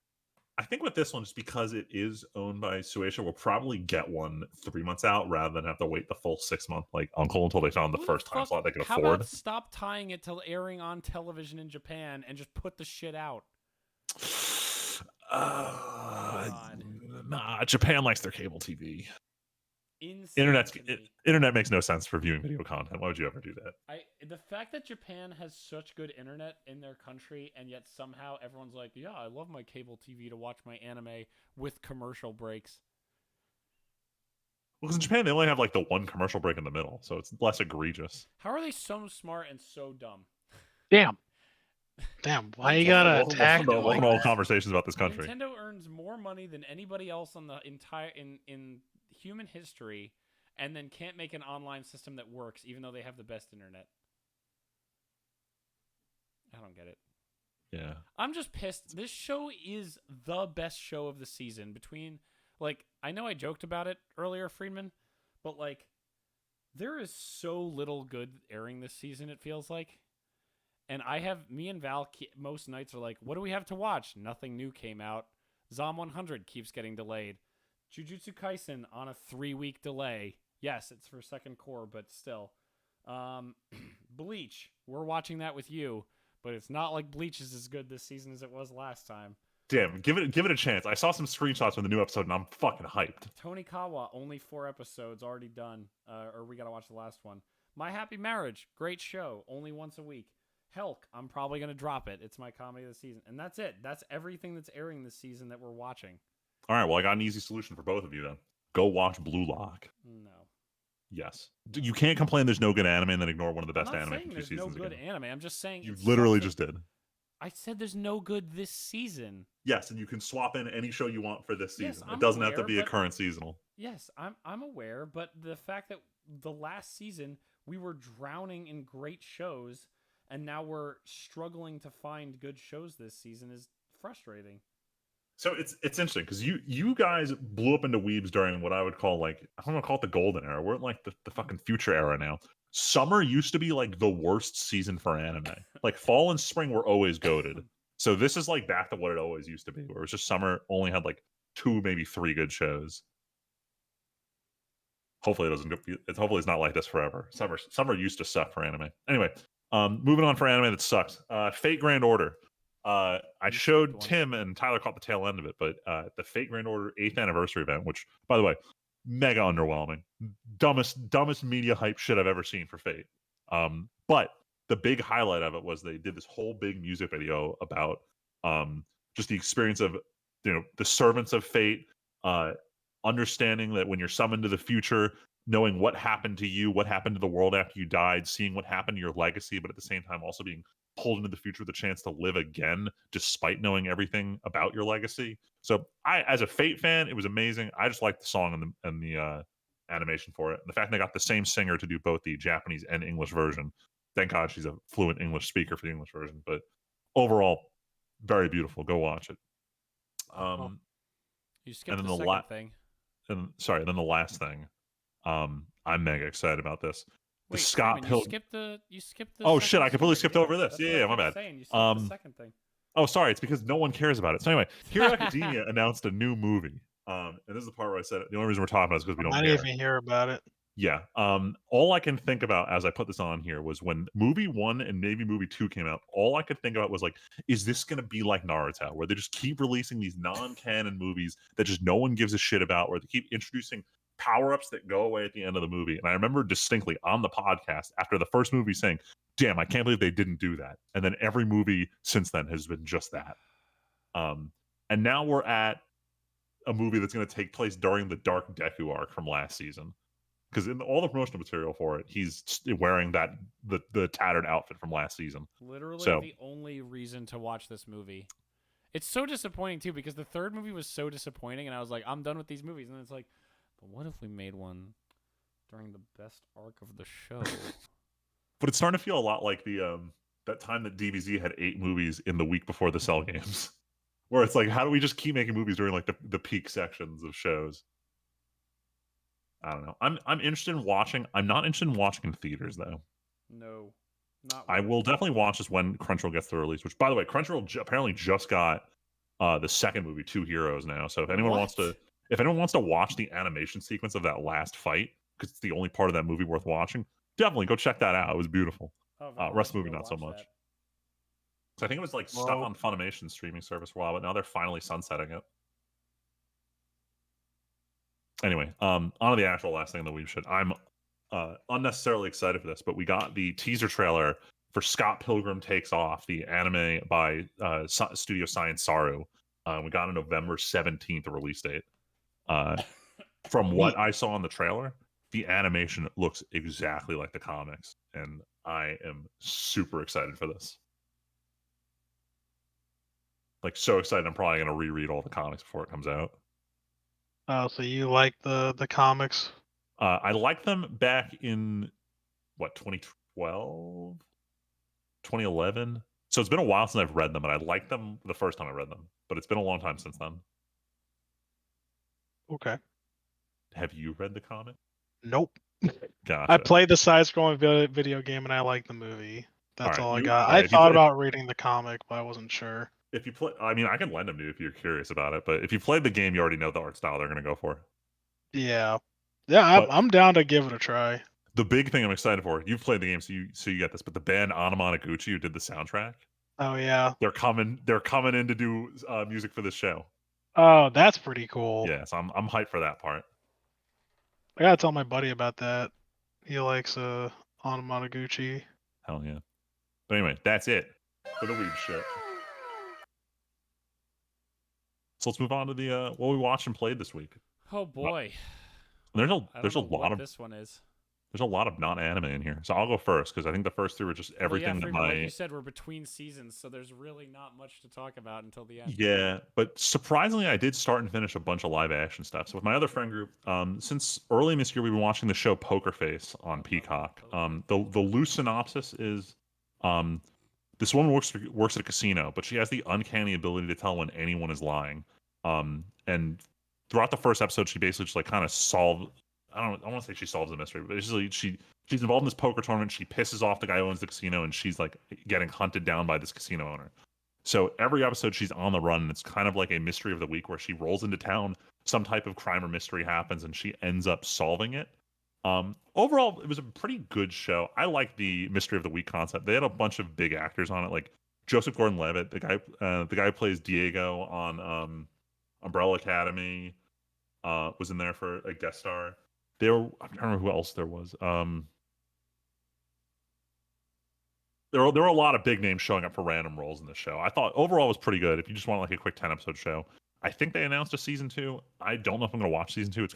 I think with this one, just because it is owned by Shueisha, we'll probably get one 3 months out rather than have to wait the full 6 month like Uncle until they found the first time slot they could afford. How about stop tying it to airing on television in Japan and just put the shit out? Nah, Japan likes their cable TV. Internet makes no sense for viewing video content. Why would you ever do that? The fact that Japan has such good internet in their country, and yet somehow everyone's like, yeah, I love my cable TV to watch my anime with commercial breaks. Well, because in Japan they only have like the one commercial break in the middle, so it's less egregious. How are they so smart and so dumb? Damn, why you gotta attack them like all that? Conversations about this country. Nintendo earns more money than anybody else on the entire in human history, and then can't make an online system that works, even though they have the best internet. I don't get it. Yeah. I'm just pissed. This show is the best show of the season. Between, like, I know I joked about it earlier, Friedman, but, like, there is so little good airing this season, it feels like. And me and Val, most nights are like, what do we have to watch? Nothing new came out. Zom 100 keeps getting delayed. Jujutsu Kaisen on a 3-week delay. Yes, it's for second core, but still. Bleach, we're watching that with you, but it's not like Bleach is as good this season as it was last time. Damn, give it a chance. I saw some screenshots from the new episode, and I'm fucking hyped. Tonikawa, only 4 episodes already done, or we gotta watch the last one. My Happy Marriage, great show, only once a week. Helk, I'm probably gonna drop it. It's my comedy of the season, and that's it. That's everything that's airing this season that we're watching. All right, well, I got an easy solution for both of you then. Go watch Blue Lock. No. Yes. You can't complain there's no good anime and then ignore one of the best anime from 2 seasons ago. There's no good anime. I'm just saying you literally just did. I said there's no good this season. Yes, and you can swap in any show you want for this season. Yes, it doesn't have to be a current seasonal. Yes, I'm aware, but the fact that the last season we were drowning in great shows and now we're struggling to find good shows this season is frustrating. So it's interesting because you guys blew up into weebs during what I would call I don't want to call it the golden era. We're in the fucking future era now. Summer used to be like the worst season for anime. Like fall and spring were always goated. So this is like back to what it always used to be, where it was just summer only had like 2, maybe 3 good shows. Hopefully hopefully it's not like this forever. Summer used to suck for anime. Anyway, moving on for anime that sucks. Fate Grand Order. I showed Tim and Tyler caught the tail end of it, but the Fate Grand Order 8th anniversary event, which, by the way, mega underwhelming, dumbest media hype shit I've ever seen for Fate. But the big highlight of it was they did this whole big music video about just the experience of the servants of Fate, understanding that when you're summoned to the future, knowing what happened to you, what happened to the world after you died, seeing what happened to your legacy, but at the same time also being pulled into the future with a chance to live again despite knowing everything about your legacy. So I, as a Fate fan, it was amazing. I just liked the song and the animation for it. And the fact they got the same singer to do both the Japanese and English version. Thank God she's a fluent English speaker for the English version. But overall, very beautiful. Go watch it. You skipped then the second thing. And then the last thing. I'm mega excited about this. The Wait, Scott Freeman, Pilgrim. you skipped the Oh second shit! I completely story. skipped over this. That's Yeah, what I my kept bad. saying. You skipped the second thing. Oh, sorry. It's because no one cares about it. So anyway, Hero Academia announced a new movie. And this is the part where I said it. The only reason we're talking about it is because we don't I care. didn't even hear about it. Yeah. All I can think about as I put this on here was when movie 1 and maybe movie 2 came out, all I could think about was like, is this going to be like Naruto, where they just keep releasing these non-canon movies that just no one gives a shit about, where they keep introducing power-ups that go away at the end of the movie. And I remember distinctly on the podcast after the first movie saying, damn, I can't believe they didn't do that. And then every movie since then has been just that. And now we're at a movie that's going to take place during the Dark Deku arc from last season. Because in all the promotional material for it, he's wearing the tattered outfit from last season. Literally the only reason to watch this movie. It's so disappointing too, because the third movie was so disappointing, and I was like, I'm done with these movies. And it's like, but what if we made one during the best arc of the show? But it's starting to feel a lot like the that time that DBZ had 8 movies in the week before the Cell games, where it's like, how do we just keep making movies during like the peak sections of shows? I don't know. I'm interested in watching. I'm not interested in watching in theaters though. No, not. I will definitely watch this when Crunchyroll gets the release. Which, by the way, Crunchyroll apparently just got the second movie, Two Heroes, now. So if anyone wants to watch the animation sequence of that last fight, because it's the only part of that movie worth watching, definitely go check that out. It was beautiful. Rest movie not so much. So I think it was like stuck on Funimation's streaming service for a while, but now they're finally sunsetting it. Anyway, on to the actual last thing that we should. I'm unnecessarily excited for this, but we got the teaser trailer for Scott Pilgrim Takes Off, the anime by Studio Science Saru. We got a November 17th release date. From what I saw in the trailer, the animation looks exactly like the comics, and I am super excited for this. Like, so excited, I'm probably going to reread all the comics before it comes out. Oh, so you like the comics? I liked them back in, 2012? 2011? So it's been a while since I've read them, and I liked them the first time I read them, but it's been a long time since then. Okay. Have you read the comic? Nope. Gotcha. I played the side-scrolling video game, and I liked the movie. That's all I got. I if thought about reading the comic, but I wasn't sure. If you play, I mean, I can lend them to you if you're curious about it, but if you played the game, you already know the art style they're going to go for. Yeah. Yeah, I'm down to give it a try. The big thing I'm excited for, you've played the game, so you get this, but the band Anamanaguchi, who did the soundtrack, Oh yeah. they're coming in to do music for this show. Oh, that's pretty cool. Yeah, so I'm hyped for that part. I gotta tell my buddy about that. He likes Anamanaguchi. Hell yeah. But anyway, that's it for the Weeb shit. So let's move on to the what we watched and played this week. Oh boy. There's a lot of this one is. There's a lot of not anime in here. So I'll go first because I think the first 3 were just everything that like you said, we're between seasons, so there's really not much to talk about until the end. Yeah, but surprisingly, I did start and finish a bunch of live action stuff. So with my other friend group, since early in this year, we've been watching the show Poker Face on Peacock. The loose synopsis is, this woman works at a casino, but she has the uncanny ability to tell when anyone is lying. And throughout the first episode, she basically just like kind of solved. I don't want to say she solves the mystery, but basically she's involved in this poker tournament. She pisses off the guy who owns the casino, and she's like getting hunted down by this casino owner. So every episode she's on the run, and it's kind of like a mystery of the week where she rolls into town, some type of crime or mystery happens, and she ends up solving it. Overall, it was a pretty good show. I like the mystery of the week concept. They had a bunch of big actors on it, like Joseph Gordon-Levitt, the guy who plays Diego on Umbrella Academy, was in there for a guest star. I don't remember who else there was. There were a lot of big names showing up for random roles in this show. I thought overall it was pretty good. If you just want like a quick 10-episode show, I think they announced a season 2. I don't know if I'm going to watch season 2.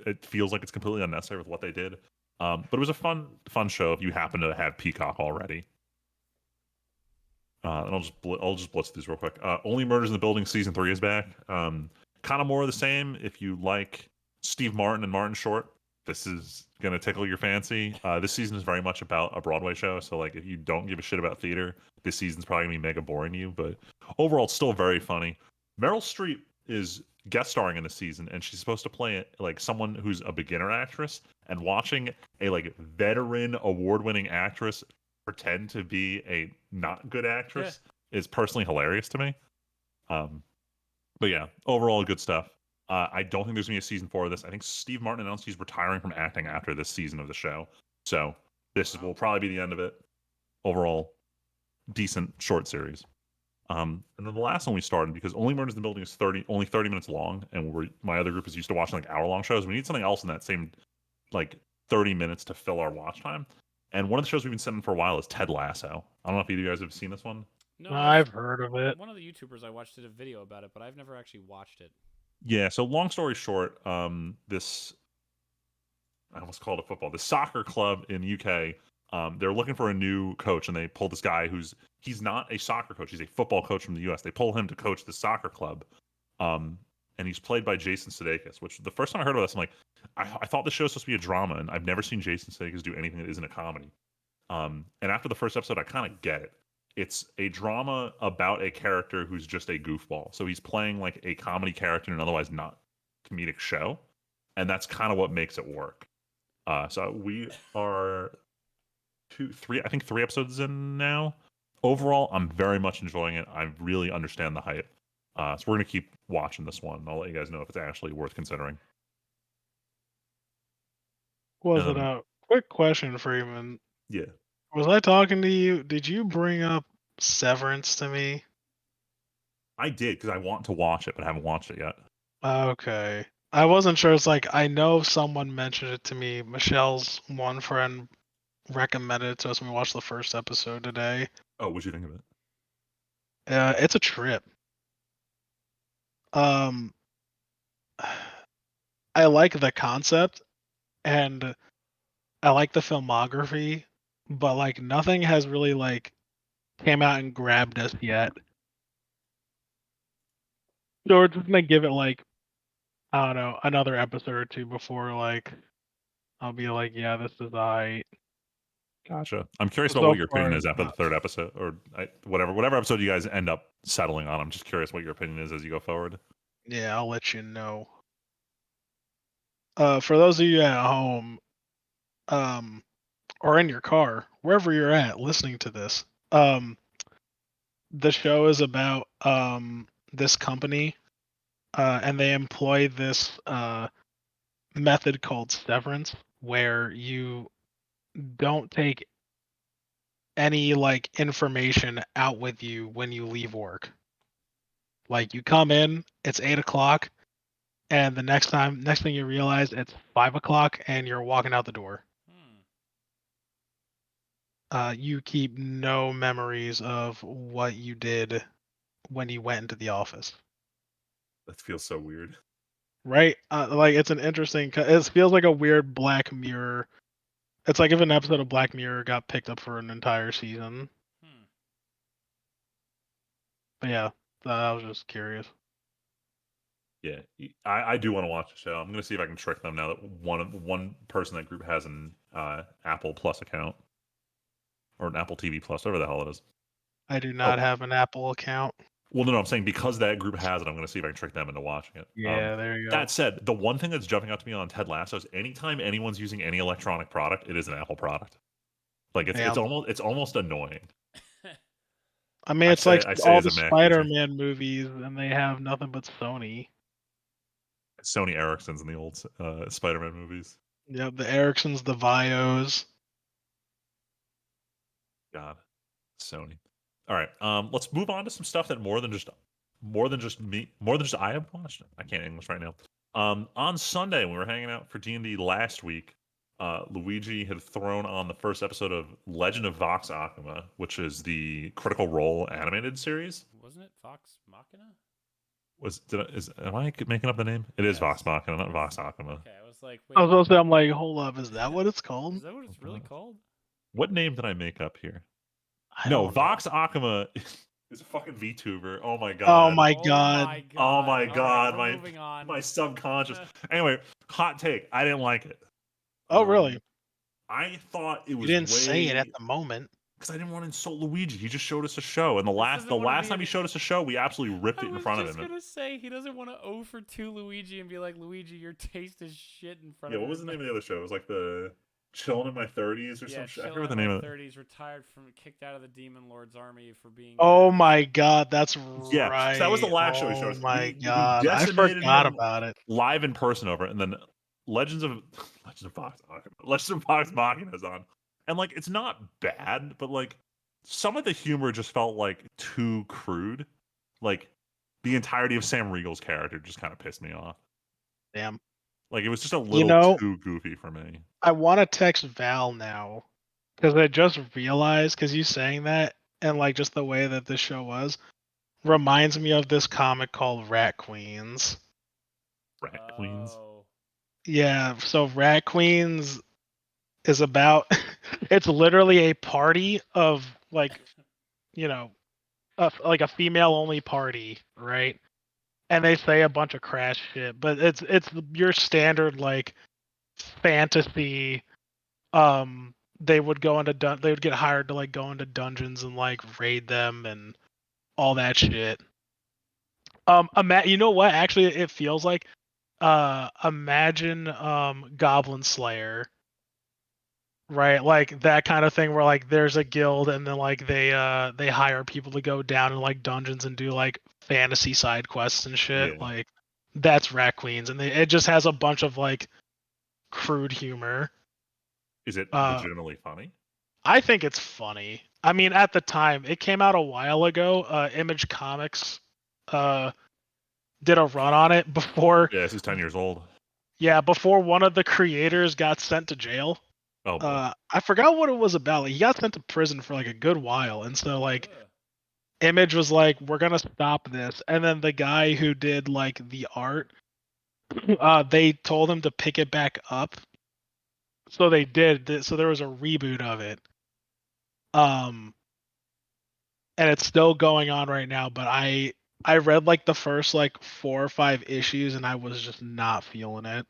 It feels like it's completely unnecessary with what they did. But it was a fun show if you happen to have Peacock already. And I'll just blitz these real quick. Only Murders in the Building season 3 is back. Kind of more of the same. If you like Steve Martin and Martin Short, this is going to tickle your fancy. This season is very much about a Broadway show. So like if you don't give a shit about theater, this season's probably going to be mega boring to you. But overall, it's still very funny. Meryl Streep is guest starring in the season, and she's supposed to play like someone who's a beginner actress. And watching a like veteran award-winning actress pretend to be a not good actress is personally hilarious to me. But yeah, overall good stuff. I don't think there's gonna be a season 4 of this. I think Steve Martin announced he's retiring from acting after this season of the show, so will probably be the end of it. Overall, decent short series. And then the last one we started, because Only Murders in the Building is only 30 minutes long, and my other group is used to watching like hour-long shows. We need something else in that same like 30 minutes to fill our watch time. And one of the shows we've been sending for a while is Ted Lasso. I don't know if either of you guys have seen this one. No, I've heard of it. One of the YouTubers I watched did a video about it, but I've never actually watched it. Yeah, so long story short, this I almost called it football. The soccer club in UK, they're looking for a new coach, and they pull this guy he's not a soccer coach, he's a football coach from the US. They pull him to coach the soccer club. And he's played by Jason Sudeikis, which the first time I heard of this, I'm like, I thought the show was supposed to be a drama, and I've never seen Jason Sudeikis do anything that isn't a comedy. And after the first episode, I kind of get it. It's a drama about a character who's just a goofball. So he's playing like a comedy character in an otherwise not comedic show. And that's kind of what makes it work. So we are three episodes in now. Overall, I'm very much enjoying it. I really understand the hype. So we're going to keep watching this one. I'll let you guys know if it's actually worth considering. Was it a quick question, Freeman? Yeah. Was I talking to you? Did you bring up Severance to me? I did, because I want to watch it, but I haven't watched it yet. Okay. I wasn't sure. It's like, I know someone mentioned it to me. Michelle's one friend recommended it to us when we watched the first episode today. Oh, what'd you think of it? It's a trip. I like the concept, and I like the filmography, but like nothing has really like came out and grabbed us yet. So we're just gonna give it like, I don't know, another episode or two before like I'll be like, yeah, this is alright. Gotcha. I'm curious about So what your opinion far, is after the third episode, or whatever episode you guys end up settling on. I'm just curious what your opinion is as you go forward. Yeah, I'll let you know. For those of you at home, or in your car, wherever you're at listening to this, the show is about this company, and they employ this method called severance, where you don't take any like information out with you when you leave work. Like you come in, it's 8 o'clock, and the next thing you realize, it's 5 o'clock, and you're walking out the door. You keep no memories of what you did when you went into the office. That feels so weird. Right? Like it's an interesting. It feels like a weird Black Mirror. It's like if an episode of Black Mirror got picked up for an entire season. But yeah, I was just curious. Yeah, I do want to watch the show. I'm gonna see if I can trick them now that one person in that group has an Apple Plus account or an Apple TV Plus, whatever the hell it is. I do not have an Apple account. Well, no, I'm saying because that group has it, I'm going to see if I can trick them into watching it. Yeah, there you go. That said, the one thing that's jumping out to me on Ted Lasso is anytime anyone's using any electronic product, it is an Apple product. Like it's almost annoying. I mean, it's like all the Spider-Man movies, and they have nothing but Sony. Sony Ericssons in the old Spider-Man movies. Yeah, the Ericssons, the Vios. God, Sony. All right, let's move on to some stuff that more than just I have watched. I can't English right now. On Sunday when we were hanging out for D&D last week, Luigi had thrown on the first episode of Legend of Vox Machina, which is the Critical Role animated series. Wasn't it Vox Machina? Am I making up the name? It is Vox Machina, not Vox Machina. Okay, I was like, wait. I was also, I'm like, hold up, is that what it's called? Is that what it's really called? What name did I make up here? No, Vox Machina is a fucking VTuber. Oh my god. Oh my god. Oh my god. Right, my subconscious. Anyway, hot take. I didn't like it. Oh really? I thought it was. You didn't say it at the moment. Because I didn't want to insult Luigi. He just showed us a show, and the doesn't last wanna be time an- he showed us a show, we absolutely ripped I it in was front of just him. gonna say he doesn't want to 0 for 2 Luigi and be like, Luigi, your taste is shit in front Yeah, of what was the name of the other show? It was like the Chillin' in My 30s or some shit. I chilling forget what in the name my of it. 30s, retired from, kicked out of the Demon Lord's army for being. Oh embarrassed. my god, that's Yeah, so that was the right. last show he showed Oh us. my We god, I decimated forgot him about it. live in person over it, and then Legends of Vox Machina is on, and like it's not bad, but like some of the humor just felt like too crude. Like the entirety of Sam Riegel's character just kind of pissed me off. Damn. Like it was just a You little know, too goofy for me. I want to text Val now because I just realized because you saying that and like just the way that this show was reminds me of this comic called Rat Queens. Rat Queens. Oh. Yeah, so Rat Queens is about it's literally a party of like you know like a female only party, right? And they say a bunch of crass shit, but it's your standard like fantasy. They would go into they would get hired to like go into dungeons and like raid them and all that shit. You know what? Actually, it feels like imagine Goblin Slayer, right? Like that kind of thing where like there's a guild and then like they hire people to go down in like dungeons and do like fantasy side quests and shit. Yeah. Like that's Rat Queens, and it just has a bunch of like crude humor. Is it Uh, legitimately funny? I think it's funny. I mean, at the time, it came out a while ago. Image Comics did a run on it before. Yeah, this is 10 years old. Yeah, before one of the creators got sent to jail. Oh boy. I forgot what it was about. Like, he got sent to prison for like a good while, and so like Ugh. Image was like, "We're gonna stop this," and then the guy who did like the art, they told him to pick it back up. So they did. So there was a reboot of it. Um, and it's still going on right now, but I read like the first like 4 or 5 issues and I was just not feeling it.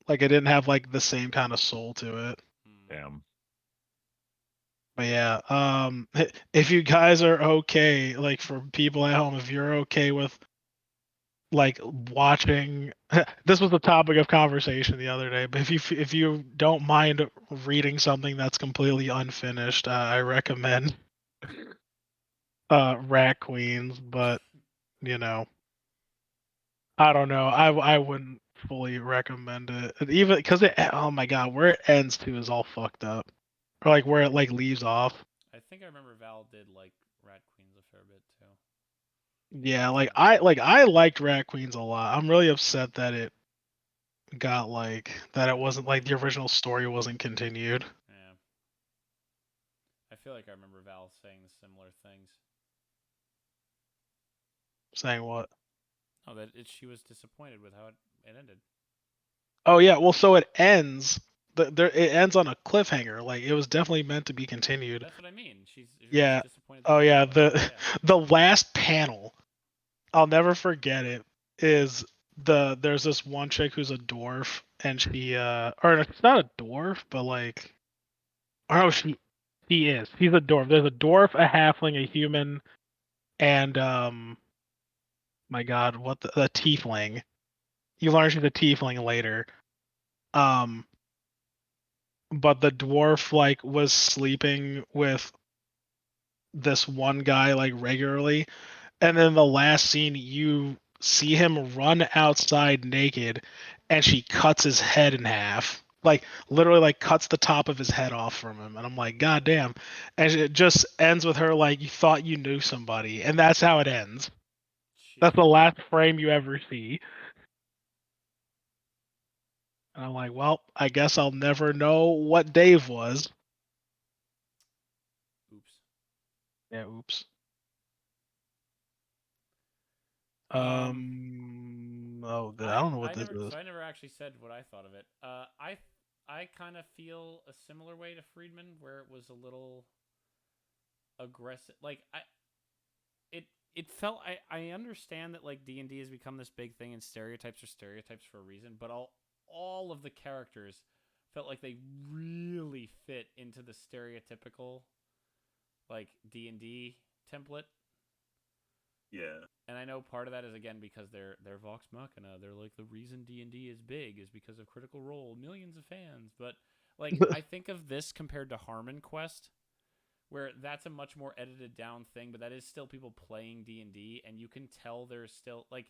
Like it didn't have like the same kind of soul to it. Damn. But yeah, if you guys are okay, like for people at home, if you're okay with like watching, this was the topic of conversation the other day. But if you don't mind reading something that's completely unfinished, I recommend Rat Queens. But you know, I don't know. I wouldn't fully recommend it, even because it. Oh my god, where it ends to is all fucked up, or like where it like leaves off. I think I remember Val did like Rat Queens a fair bit too. Yeah, I liked Rat Queens a lot. I'm really upset that it got like that it wasn't like the original story wasn't continued. Yeah. I feel like I remember Val saying similar things. Saying what? Oh, that she was disappointed with how it ended. Oh yeah, well so it ends. It ends on a cliffhanger. Like it was definitely meant to be continued. That's what I mean. She's Yeah. disappointed. Oh That it yeah. ended like that, The last panel, I'll never forget it. Is there's this one chick who's a dwarf and she or it's not a dwarf but like or no she is she's a dwarf. There's a dwarf, a halfling, a human, and my god, what the tiefling. You learn she's a tiefling later. Um, but the dwarf like was sleeping with this one guy like regularly, and then the last scene you see him run outside naked, and she cuts his head in half. Like literally, like cuts the top of his head off from him, and I'm like, God damn! And it just ends with her like, you thought you knew somebody, and that's how it ends. That's the Shit. last frame you ever see. And I'm like, well, I guess I'll never know what Dave was. Oops. Yeah, oops. Oh, I don't know what I this never is. so I never actually said what I thought of it. I kind of feel a similar way to Friedman, where it was a little aggressive. Like it felt I understand that like D&D has become this big thing and stereotypes are stereotypes for a reason, but all of the characters felt like they really fit into the stereotypical like D&D template. Yeah. And I know part of that is again because they're Vox Machina. They're like the reason D&D is big is because of Critical Role, millions of fans. But like I think of this compared to Harmon Quest, where that's a much more edited down thing, but that is still people playing D&D, and you can tell there's still like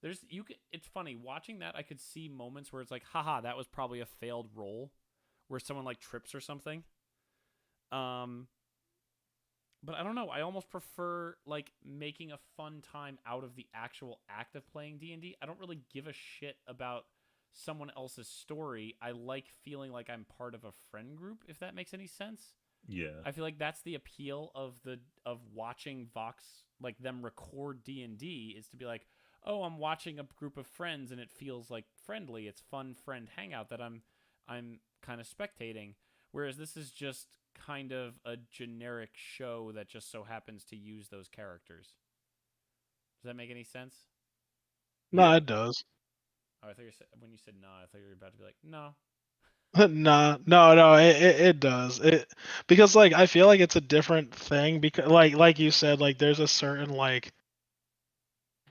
it's funny watching that. I could see moments where it's like, haha, that was probably a failed roll where someone like trips or something. But I don't know. I almost prefer like making a fun time out of the actual act of playing D&D. I don't really give a shit about someone else's story. I like feeling like I'm part of a friend group, if that makes any sense. Yeah. I feel like that's the appeal of watching Vox, like them record D&D, is to be like, oh, I'm watching a group of friends and it feels like friendly. It's fun friend hangout that I'm kind of spectating. Whereas this is just kind of a generic show that just so happens to use those characters. Does that make any sense? No, it does. Oh, I thought when you said no, I thought you were about to be like, no. No, it does. Because like I feel like it's a different thing because like you said, like there's a certain like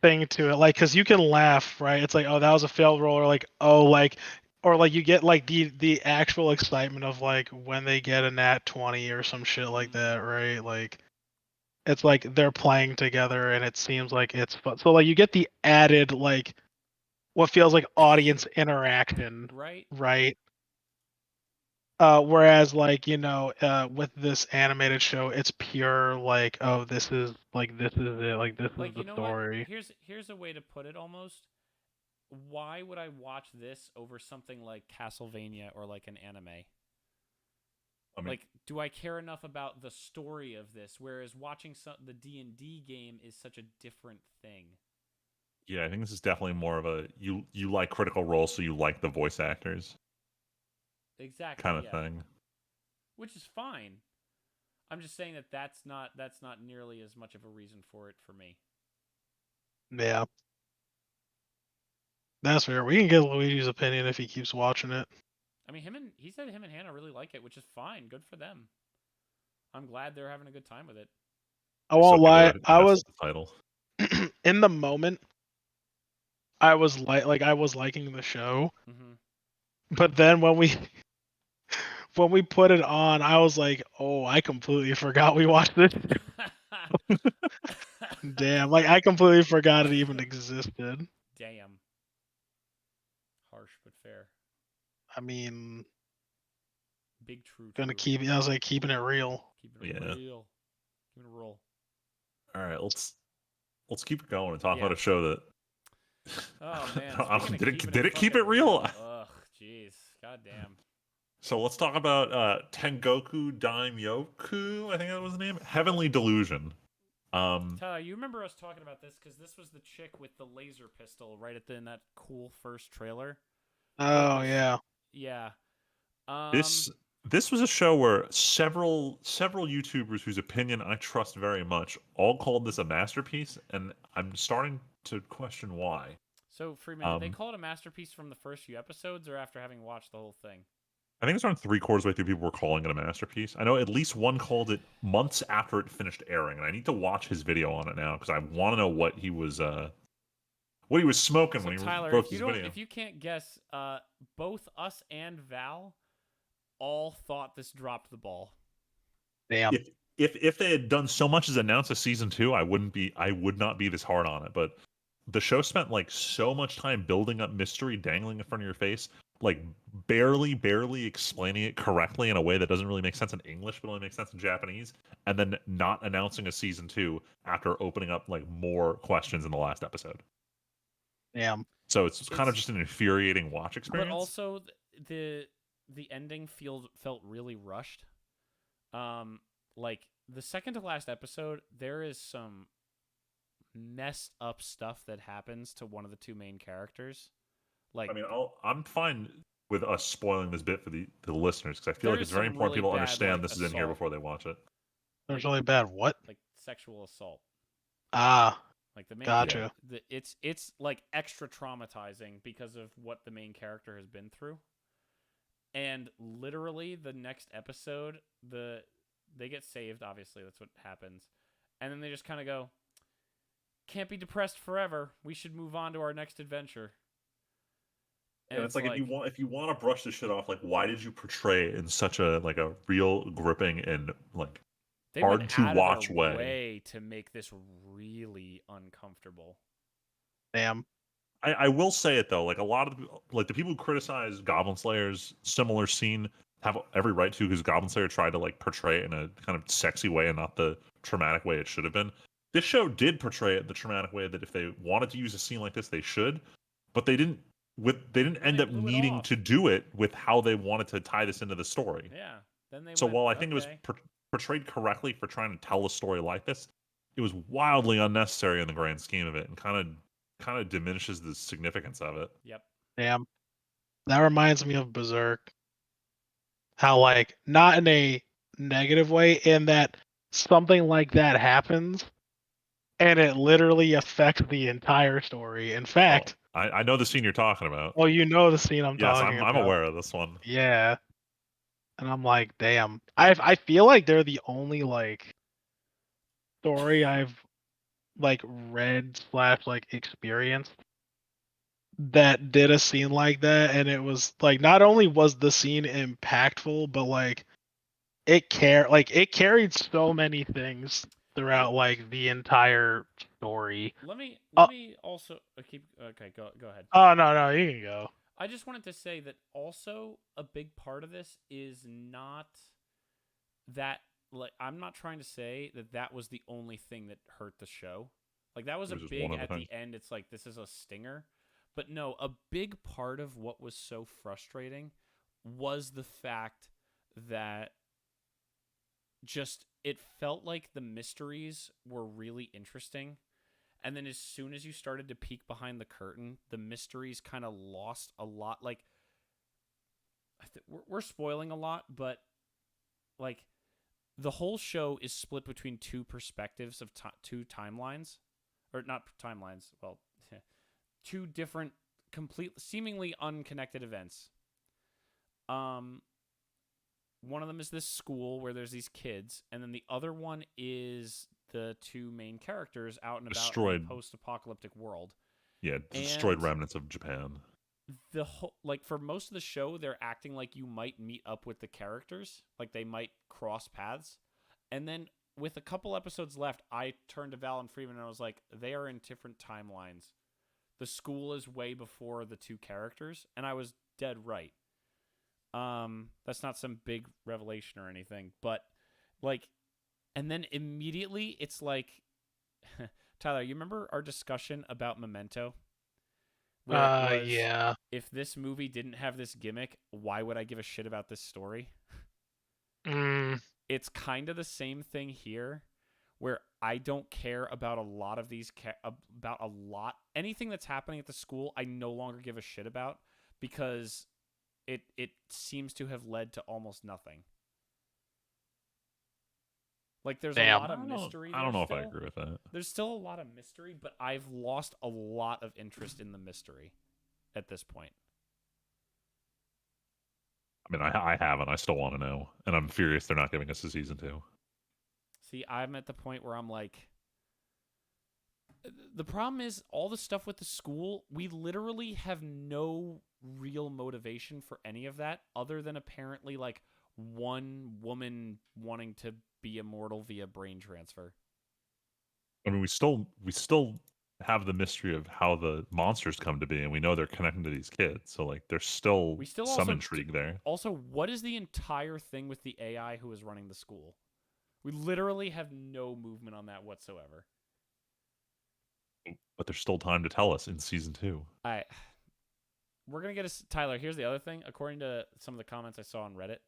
thing to it, like because you can laugh, right? It's like, oh, that was a failed roll, or like, oh, like, or like you get like the actual excitement of like when they get a nat 20 or some shit like that, right? Like it's like they're playing together and it seems like it's fun. So like you get the added like what feels like audience interaction, Right? right? Whereas like with this animated show, it's pure like, oh, this is it, like this is Like, the you know what? story. Here's a way to put it almost. Why would I watch this over something like Castlevania or like an anime? I mean, Like, do I care enough about the story of this? Whereas watching the D&D game is such a different thing. yeah, I think this is definitely more of a you like Critical Role, so you like the voice actors Exactly, kind of yeah. thing. Which is fine. I'm just saying that that's not nearly as much of a reason for it for me. Yeah, that's fair. We can get Luigi's opinion if he keeps watching it. I mean, he said him and Hannah really like it, which is fine. Good for them. I'm glad they're having a good time with it. I So won't people lie, are I invested was in the title. in the moment. I was I was liking the show, Mm-hmm. but then when we put it on, I was like, oh, I completely forgot we watched this. Damn, like I completely forgot it even existed. Damn. Harsh but fair. I mean, Big true. I was like keeping it real. Keeping it Yeah. real. Keeping it real. All right, let's keep it going and talk Yeah. about a show that. Oh man, I don't- speaking of did it keep it fucking real? Ugh, jeez, goddamn. So let's talk about Tengoku Daimyoku. I think that was the name. Heavenly Delusion. Tyler, you remember us talking about this because this was the chick with the laser pistol right in that cool first trailer. Oh yeah. Yeah. This was a show where several YouTubers whose opinion I trust very much all called this a masterpiece, and I'm starting to question why. So Freeman, did they call it a masterpiece from the first few episodes or after having watched the whole thing? I think it's around 3/4 way through people were calling it a masterpiece. I know at least one called it months after it finished airing, and I need to watch his video on it now because I want to know what he was smoking So when he Tyler, broke his video. if you can't guess, both us and Val all thought this dropped the ball. Damn. If they had done so much as announce a season 2, I would not be this hard on it. But the show spent like so much time building up mystery, dangling in front of your face, like barely explaining it correctly in a way that doesn't really make sense in English, but only makes sense in Japanese, and then not announcing a season 2 after opening up like more questions in the last episode. Damn. So it's kind of just an infuriating watch experience. But also the ending felt really rushed. Like the second to last episode, there is some messed up stuff that happens to one of the two main characters. Like, I mean, I'm fine with us spoiling this bit for the listeners because I feel there like it's is very some important really people bad, understand like, this is in here assault. before they watch it. There's really bad what? Like sexual assault. Ah, Like the main gotcha. it's like extra traumatizing because of what the main character has been through. And literally the next episode, they get saved. Obviously, that's what happens. And then they just kind of go, "Can't be depressed forever. We should move on to our next adventure." And And it's like, like if you want to brush this shit off, like why did you portray it in such a real gripping and like they hard went to out watch of their way? way to make this really uncomfortable. Damn. I will say it though, like a lot of the people who criticize Goblin Slayer's similar scene have every right to, because Goblin Slayer tried to like portray it in a kind of sexy way and not the traumatic way it should have been. This show did portray it the traumatic way that if they wanted to use a scene like this, they should, but they didn't. They didn't Then end they up blew it needing off. to do it with how they wanted to tie this into the story. Yeah. Then they So went, while I think it was okay. portrayed correctly for trying to tell a story like this, it was wildly unnecessary in the grand scheme of it, and kind of diminishes the significance of it. Yep. Damn. That reminds me of Berserk. How, like, not in a negative way, in that something like that happens and it literally affects the entire story. In fact, I know the scene you're talking about. oh, you know the scene I'm Yes, talking I'm about. aware of this one. Yeah. And I'm like, damn. I feel like they're the only like story I've like read / like experienced that did a scene like that, and it was like not only was the scene impactful, but like it carried so many things throughout like the entire story. Let me Uh, also keep. Okay, go ahead. Oh no, you can go. I just wanted to say that also a big part of this is not that, like, I'm not trying to say that that was the only thing that hurt the show. Like, that was It a was just big, one of the at the things. end, it's like, this is a stinger. But no, a big part of what was so frustrating was the fact that just it felt like the mysteries were really interesting. And then as soon as you started to peek behind the curtain, the mysteries kind of lost a lot. Like, we're spoiling a lot, but like the whole show is split between two perspectives of two timelines, or not timelines. Well, two different, seemingly unconnected events. One of them is this school where there's these kids, and then the other one is the two main characters out and about Destroyed. in a post-apocalyptic world. Yeah, destroyed And remnants of Japan. the whole, like, for most of the show, they're acting like you might meet up with the characters, like they might cross paths. And then with a couple episodes left, I turned to Val and Freeman and I was like, they are in different timelines. The school is way before the two characters, and I was dead right. That's not some big revelation or anything, but like, and then immediately it's like, Tyler, you remember our discussion about Memento? Where it was, Yeah. if this movie didn't have this gimmick, why would I give a shit about this story? It's kind of the same thing here, where I don't care about a lot of these anything that's happening at the school. I no longer give a shit about, because it seems to have led to almost nothing. Like, there's a Damn. lot of mystery. I don't know if I still. agree with that. There's still a lot of mystery, but I've lost a lot of interest in the mystery at this point. I mean, I haven't. I still want to know, and I'm furious they're not giving us a season 2. See, I'm at the point where I'm like, the problem is all the stuff with the school, we literally have no real motivation for any of that, other than apparently like one woman wanting to be immortal via brain transfer. I mean, we still have the mystery of how the monsters come to be, and we know they're connecting to these kids. So like, there's still We still some also intrigue there. Also, what is the entire thing with the AI who is running the school? We literally have no movement on that whatsoever. But there's still time to tell us in season 2. We're gonna get a Tyler. Here's the other thing. According to some of the comments I saw on Reddit,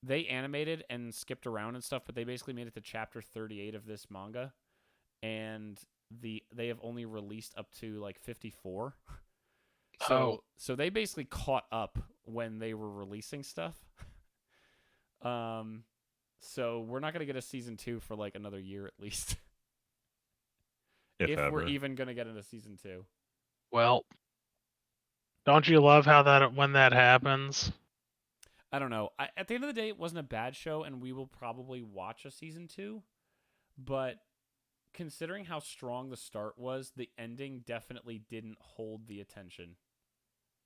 they animated and skipped around and stuff, but they basically made it to chapter 38 of this manga, and they have only released up to like 54. So they basically caught up when they were releasing stuff. So we're not gonna get a season 2 for like another year at least. If ever. we're even gonna get into season 2. Well, Don't you love how that when that happens? I don't know. At the end of the day, it wasn't a bad show, and we will probably watch a season 2. But considering how strong the start was, the ending definitely didn't hold the attention.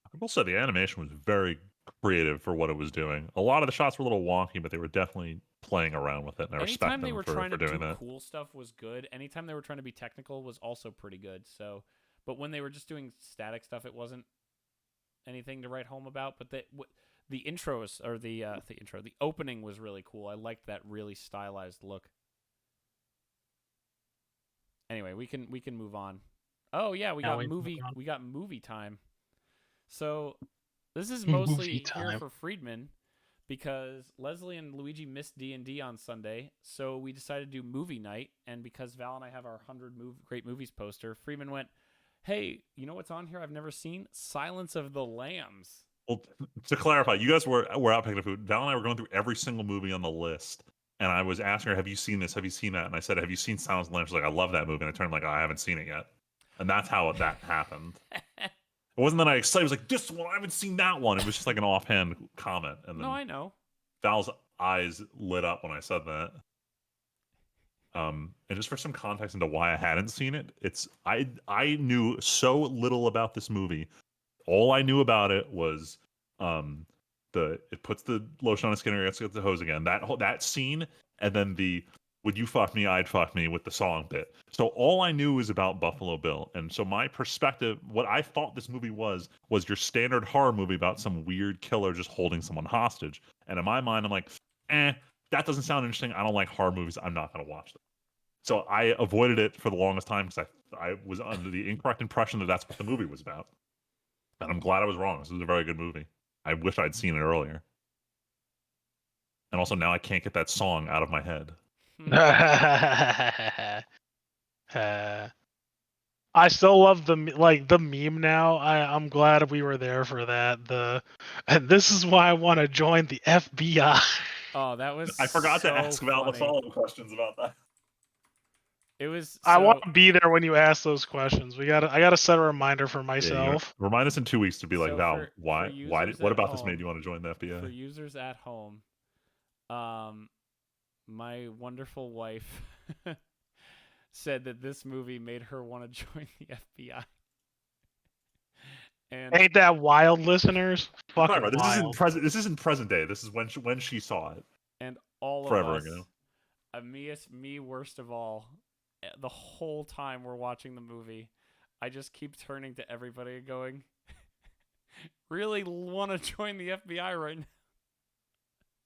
I will say the animation was very creative for what it was doing. A lot of the shots were a little wonky, but they were definitely playing around with it, and I respect Anytime they them were for trying to doing do that. cool stuff was good. Anytime they were trying to be technical was also pretty good. So, but when they were just doing static stuff, it wasn't anything to write home about. But the intros or the opening was really cool. I liked that really stylized look. Anyway, we can move on. Oh yeah, Now we move on. we got movie time. So this is Movie mostly here time. for Friedman because Leslie and Luigi missed D&D on Sunday, so we decided to do movie night. And because Val and I have our 100 great movies poster, Friedman went, "Hey, you know what's on here I've never seen? Silence of the Lambs." Well, to clarify, you guys were out picking food. Val and I were going through every single movie on the list, and I was asking her, "Have you seen this? Have you seen that?" And I said, "Have you seen Silence of the Lambs?" She's like, "I love that movie." And I turned like, "I haven't seen it yet," and that's how that happened. It wasn't that I excited. I was like, "This one, I haven't seen that one." It was just like an offhand comment, and then No, I know. Val's eyes lit up when I said that. And just for some context into why I hadn't seen it, I knew so little about this movie. All I knew about it was it puts the lotion on his skin and gets the hose again. That scene, and then the "Would you fuck me? I'd fuck me" with the song bit. So all I knew was about Buffalo Bill, and so my perspective, what I thought this movie was your standard horror movie about some weird killer just holding someone hostage. And in my mind, I'm like, that doesn't sound interesting. I don't like horror movies. I'm not gonna watch them. So I avoided it for the longest time because I was under the incorrect impression that that's what the movie was about. And I'm glad I was wrong. This was a very good movie. I wish I'd seen it earlier. And also now I can't get that song out of my head. I still love the meme now. I'm glad we were there for that. And this is why I want to join the FBI. Oh, that was I forgot so to ask about the funny. follow-up questions about that. It was I want to be there when you ask those questions. I gotta set a reminder for Yeah, myself. remind us in 2 weeks to be like, So Val, for users what at about this home- made you want to join the for FBI? users at home, my wonderful wife said that this movie made her want to join the FBI. And Ain't that wild, listeners? Fucking Right, this wild. isn't present day. This is when she saw it and all forever of us, ago. me worst of all, the whole time we're watching the movie, I just keep turning to everybody and going, "Really want to join the FBI right now?"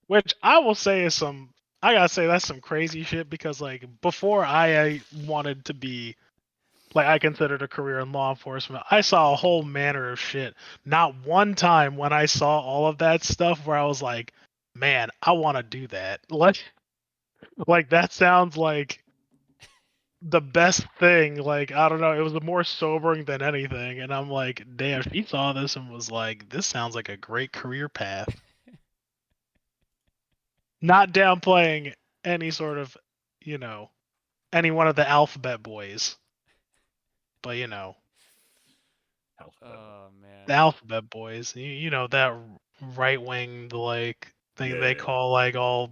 Which I will say is I gotta say that's some crazy shit because like before I wanted to be like I considered a career in law enforcement, I saw a whole manner of shit. Not one time when I saw all of that stuff where I was like, man, I want to do that. Like that sounds like the best thing. Like I don't know, it was more sobering than anything, and I'm like, damn, she saw this and was like, this sounds like a great career path. Not downplaying any sort of, you know, any one of the alphabet boys, but you know, Oh the man. alphabet boys. You know that right wing like thing they Yeah. call like What?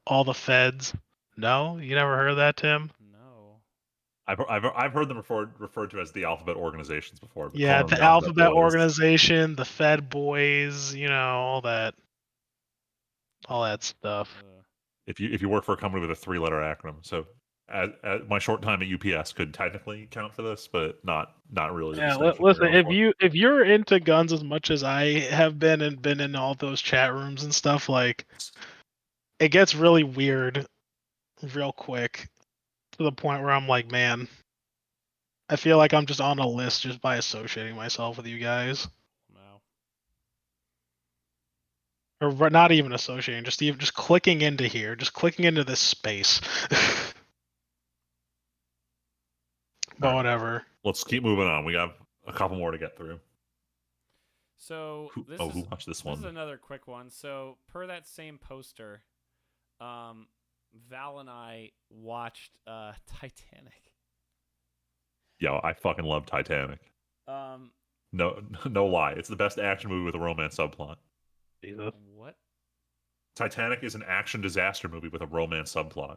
all the feds. No, you never heard of that, Tim? No. I've heard them referred to as the alphabet organizations before, but Yeah, calling them the the alphabet alphabet boys. organization, the Fed boys, you know, all that stuff. Ugh. If you work for a company with a 3-letter acronym, so my short time at UPS could technically count for this, but not really the Yeah, distinction listen, you're going for. if you're into guns as much as I have been and been in all those chat rooms and stuff, like it gets really weird real quick to the point where I'm like, man, I feel like I'm just on a list just by associating myself with you guys. No. Or not even associating, just clicking into here, just clicking into this space. But All right. whatever. Let's keep moving on. We got a couple more to get through. So Who this is watched this this is one? another quick one. So per that same poster, Val and I watched Titanic. Yo, I fucking love Titanic. No, no lie. It's the best action movie with a romance subplot. Jesus. What? Titanic is an action disaster movie with a romance subplot.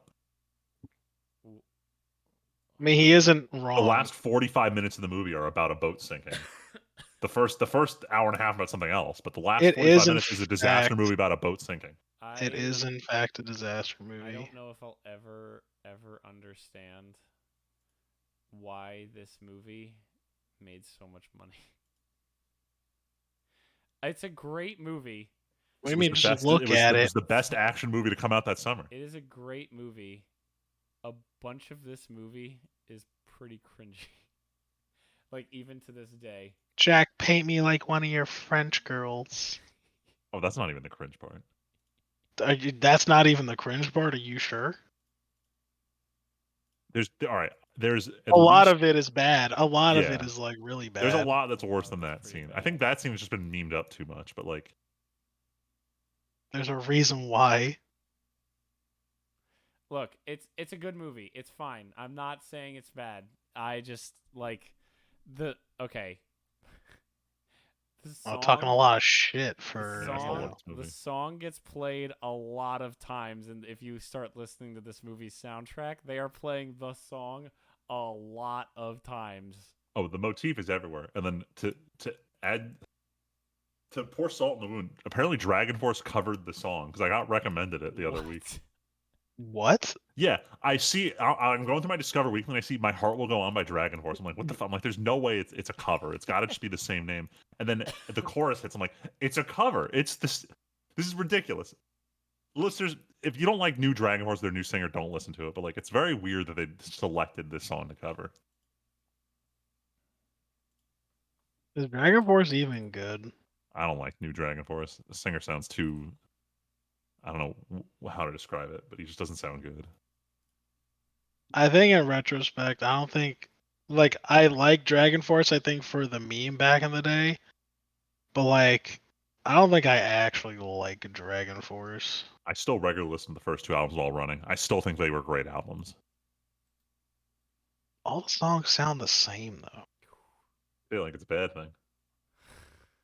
I mean, he isn't The wrong. last 45 minutes of the movie are about a boat sinking. The first hour and a half about something else, but the last It 45 is, in minutes is a disaster fact- movie about a boat sinking. It is, in fact, a disaster movie. I don't know if I'll ever understand why this movie made so much money. It's a great movie. What do you It was mean? the Just best- look at It it. was the best action movie to come out that summer. It is a great movie. A bunch of this movie is pretty cringy. Like, even to this day. Jack, paint me like one of your French girls. Oh, that's not even the cringe part. That's not even the cringe part. Are you sure? There's all right. There's at A lot least- of it is bad. A lot of it Yeah. is like really bad. There's a lot that's A worse lot than that's that pretty scene. I bad. think that scene has just been memed up too much, but like There's a reason why. Look, it's a good movie. It's fine. I'm not saying it's bad. I just like okay. The I'm talking a lot of shit for. the I song, love this movie. the song gets played a lot of times, and if you start listening to this movie's soundtrack, they are playing the song a lot of times. oh, the motif is everywhere. And then to add to pour salt in the wound, apparently Dragon Force covered the song because I got recommended it the other week. What? Yeah, I'm going through my Discover Weekly and I see My Heart Will Go On by Dragon Force. I'm like, what the fuck? I'm like, there's no way it's a cover. It's got to just be the same name. And then the chorus hits. I'm like, it's a cover. It's this. This is ridiculous. Listeners, if you don't like new Dragon Force, their new singer, don't listen to it. But like, it's very weird that they selected this song to cover. Is Dragon Force even good? I don't like new Dragon Force. The singer sounds too. I don't know how to describe it, but he just doesn't sound good. I think in retrospect, I don't think like I like Dragon Force. I think for the meme back in the day, but like I don't think I actually like Dragon Force. I still regularly listen to the first two albums while running. I still think they were great albums. All the songs sound the same though. I feel like it's a bad thing.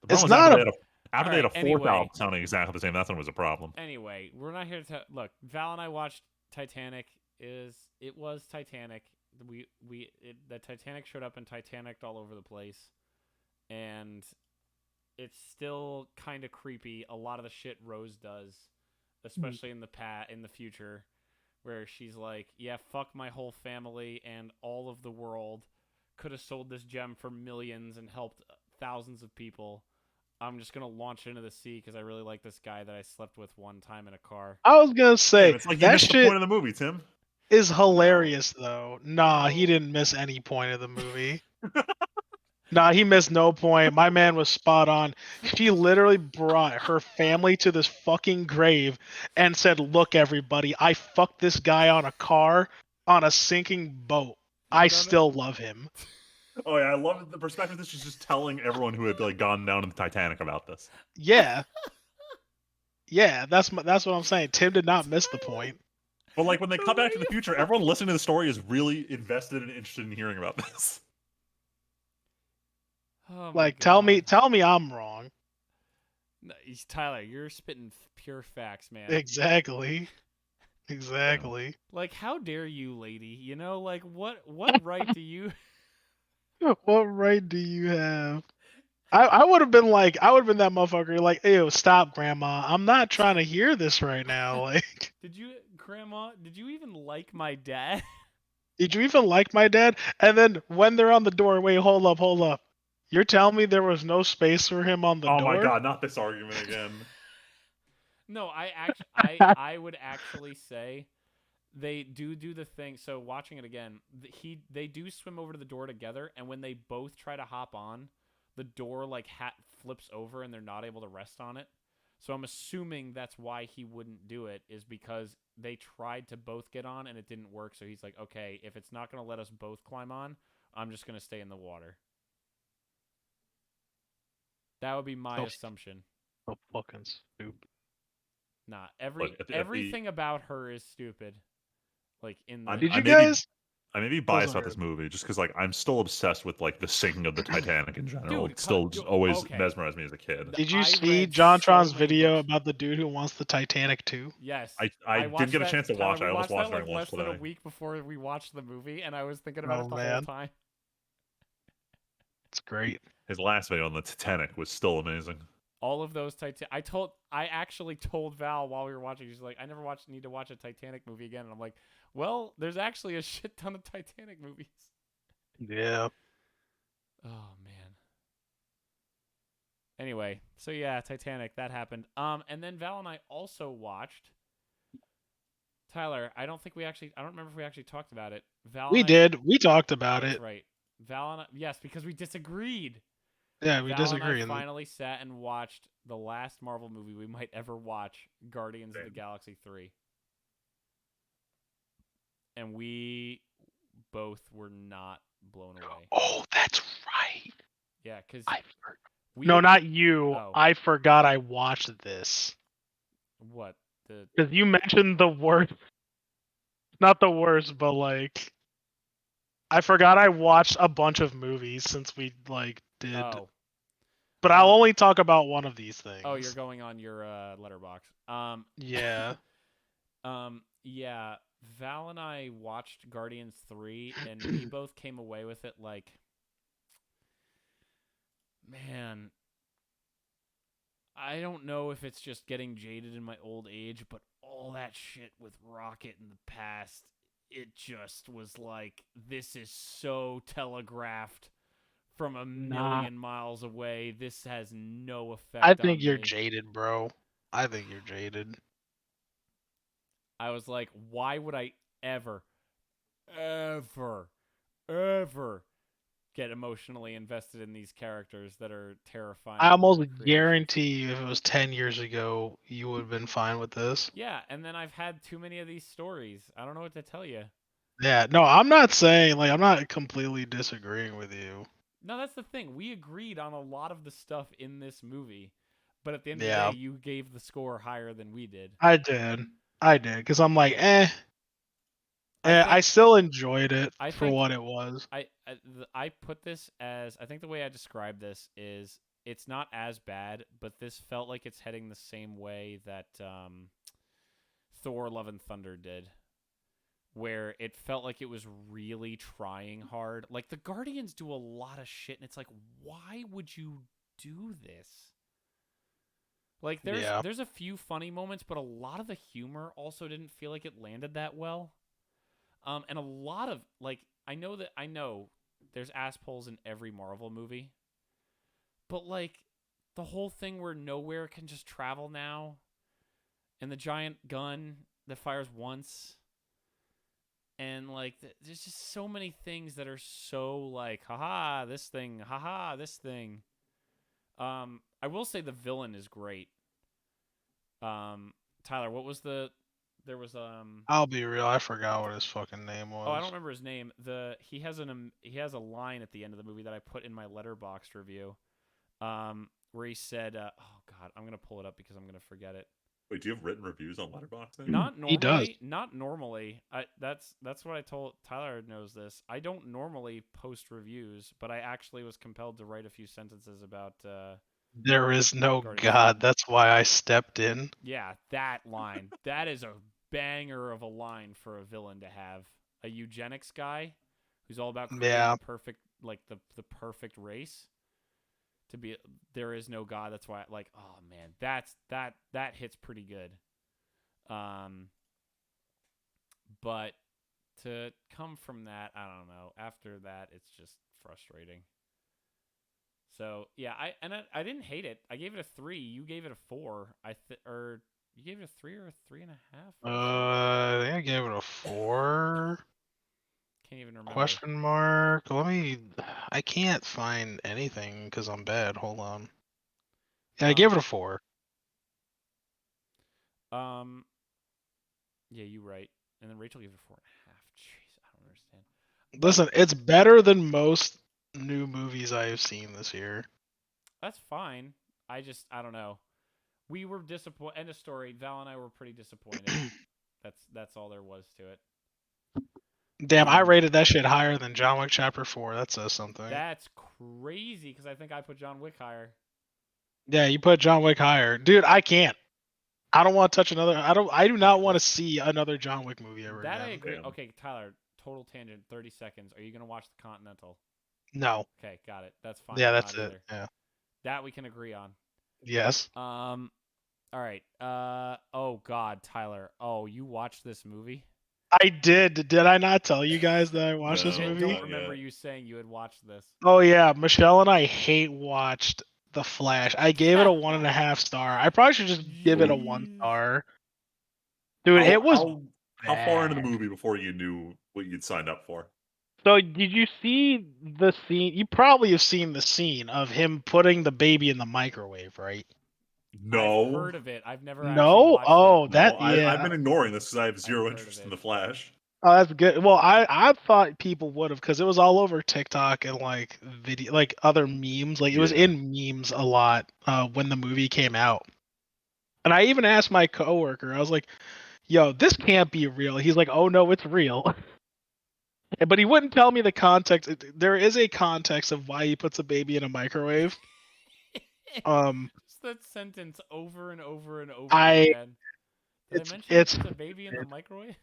The It's problem is not after they had a Alright, fourth anyway. album sounding exactly the same, that's when it was a problem. Anyway, we're not here to look. Val and I watched Titanic. It was Titanic. The Titanic showed up in Titanic all over the place, and it's still kind of creepy. A lot of the shit Rose does, especially in the future, where she's like, "Yeah, fuck my whole family and all of the world. Could have sold this gem for millions and helped thousands of people. I'm just gonna launch into the sea because I really like this guy that I slept with one time in a car." I was gonna say It's like you that missed the shit point of the movie, Tim. is hilarious though. Nah, he No. didn't miss any point of the movie. Nah, he missed no point. My man was spot on. She literally brought her family to this fucking grave and said, "Look, everybody, I fucked this guy on a car on a sinking boat. I still love him." Oh yeah, I love the perspective that she's just telling everyone who had like gone down in the Titanic about this. Yeah. Yeah, that's what I'm saying. Tim did not miss the point. But like when they come back to the future, everyone listening to the story is really invested and interested in hearing about this. Oh my Like, tell me God. I'm wrong. No, Tyler, you're spitting pure facts, man. Exactly. Exactly. Like, how dare you, lady? You know, like, what right do you? What right do you have? I would have been that motherfucker like, ew, stop, grandma. I'm not trying to hear this right now. Like, Grandma? Did you even like my dad? did you even like my dad? And then when they're on the door, wait, hold up. You're telling me there was no space for him on the Oh door? my god, not this argument again. No, I would actually say they do the thing. So watching it again, they do swim over to the door together, and when they both try to hop on, the door like flips over, and they're not able to rest on it. So I'm assuming that's why he wouldn't do it, is because they tried to both get on and it didn't work. So he's like, okay, if it's not gonna let us both climb on, I'm just gonna stay in the water. That would be my assumption. So fucking stupid. Nah, Look, at the- everything about her is stupid. Like in the Did I you may be- guys I may be biased about this movie just because like I'm still obsessed with like the sinking of the Titanic in general. Dude, It still just always okay. mesmerized me as a kid. Did you I see read JonTron's so many video books. about the dude who wants the Titanic too? Yes. I didn't watched get a that, chance to Tyler, watch it. we I almost watched watched that it during like less lunch than a today. week before we watched the movie, and I was thinking about Oh, it the man. whole time. It's great. His last video on the Titanic was still amazing. All of those I actually told Val while we were watching. She's like, I never need to watch a Titanic movie again. And I'm like, well, there's actually a shit ton of Titanic movies. Yeah. Oh man. Anyway, so yeah, Titanic, that happened. And then Val and I also watched Tyler. I don't remember if we actually talked about it. Val We and I, did. We talked about that's it. right. Val and I, yes, because we disagreed. Yeah, we Val and I disagree. finally sat and watched the last Marvel movie we might ever watch, Guardians of the Galaxy 3. And we both were not blown away. Oh, that's right. Yeah, because No, not you. Oh. I forgot I watched this. What? Because you mentioned the worst. Not the worst, but like. I forgot I watched a bunch of movies since we like did. Oh. But I'll only talk about one of these things. Oh, you're going on your letterbox. Yeah. Yeah. Val and I watched Guardians 3, and we both came away with it like, man, I don't know if it's just getting jaded in my old age, but all that shit with Rocket in the past, it just was like, this is so telegraphed from a million miles away. This has no effect I on think you're me. jaded, bro. I think you're jaded. I was like, why would I ever get emotionally invested in these characters that are terrifying? I almost creations? guarantee you if it was 10 years ago, you would have been fine with this. Yeah, and then I've had too many of these stories. I don't know what to tell you. Yeah, no, I'm not saying, like, I'm not completely disagreeing with you. No, that's the thing. We agreed on a lot of the stuff in this movie, but at the end of Yeah. the day, you gave the score higher than we did. I did, because I'm like, I still enjoyed it for what it was. I put this as, I think the way I describe this is, it's not as bad, but this felt like it's heading the same way that Thor: Love and Thunder did, where it felt like it was really trying hard. Like, the Guardians do a lot of shit, and it's like, why would you do this? Like, there's a few funny moments, but a lot of the humor also didn't feel like it landed that well. And a lot of, like, I know there's assholes in every Marvel movie, but, like, the whole thing where nowhere can just travel now, and the giant gun that fires once, and, like, there's just so many things that are so, like, haha, this thing, haha, this thing. I will say the villain is great. Tyler, what was there was I'll be real, I forgot what his fucking name was. Oh, I don't remember his name. He has a line at the end of the movie that I put in my Letterboxd review, where he said, "Oh God, I'm gonna pull it up because I'm gonna forget it." Wait, do you have written reviews on Letterboxd? Not normally. He does. Not normally. That's what I told Tyler. Knows this. I don't normally post reviews, but I actually was compelled to write a few sentences about. There is no Guardians. God. That's why I stepped in. Yeah, that line. That is a banger of a line for a villain to have. A eugenics guy who's all about creating the perfect, like the perfect race. To be, there is no God. That's why, like, oh man, that hits pretty good. But to come from that, I don't know. After that, it's just frustrating. So yeah, I didn't hate it. I gave it a 3. You gave it a 4. Or you gave it a 3 or a 3.5? I think I gave it a 4. Can't even remember. Question mark. I can't find anything because I'm bad. Hold on. Yeah, I gave it a 4. Yeah, you right. And then Rachel gave it a 4.5. Jeez, I don't understand. Listen, it's better than most new movies I have seen this year. That's fine. I don't know. We were disappointed. End of story. Val and I were pretty disappointed. That's all there was to it. Damn, I rated that shit higher than John Wick Chapter 4. That says something. That's crazy because I think I put John Wick higher. Yeah, you put John Wick higher, dude. I can't. I don't want to touch another. I do not want to see another John Wick movie ever That again. I agree. Yeah. Okay, Tyler, total tangent, 30 seconds. Are you going to watch The Continental? No. Okay, got it. That's fine. Yeah, I'm that's not it. either. Yeah. That we can agree on. Yes. All right. Oh God, Tyler. Oh, you watched this movie? I did. Did I not tell you guys that I watched this No, I movie? don't not remember yet. you saying you had watched this. Oh yeah, Michelle and I hate watched The Flash. I gave it a 1.5 star. I probably should just give it a 1 Jeez. star. Dude, it was How far into the bad. movie before you knew what you'd signed up for? So did you see the scene? You probably have seen the scene of him putting the baby in the microwave, right? No. I've heard of it. I've never actually No? watched Oh, it. that I've yeah. been ignoring this because I have zero heard of interest in it. the Flash. Oh, that's good. Well, I thought people would have because it was all over TikTok and like video, like other memes. Like it was Yeah. in memes a lot when the movie came out. And I even asked my coworker. I was like, "Yo, this can't be real." He's like, "Oh no, it's real." But he wouldn't tell me the context. There is a context of why he puts a baby in a microwave. Just that sentence over and over and over I again. Did I mention he it's puts a baby in the microwave?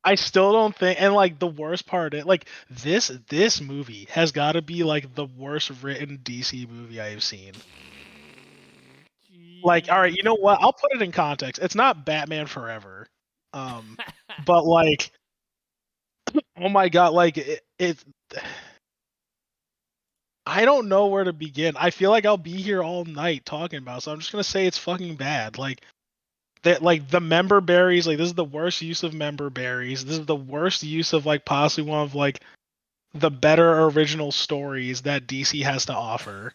I still don't think, and like the worst part, like this movie has got to be like the worst written DC movie I've seen. Like, all right, you know what? I'll put it in context. It's not Batman Forever, but like, oh my god, like it I don't know where to begin. I feel like I'll be here all night talking about it, so I'm just gonna say it's fucking bad. Like that, like the member berries, like this is the worst use of member berries. This is the worst use of like possibly one of like the better original stories that DC has to offer.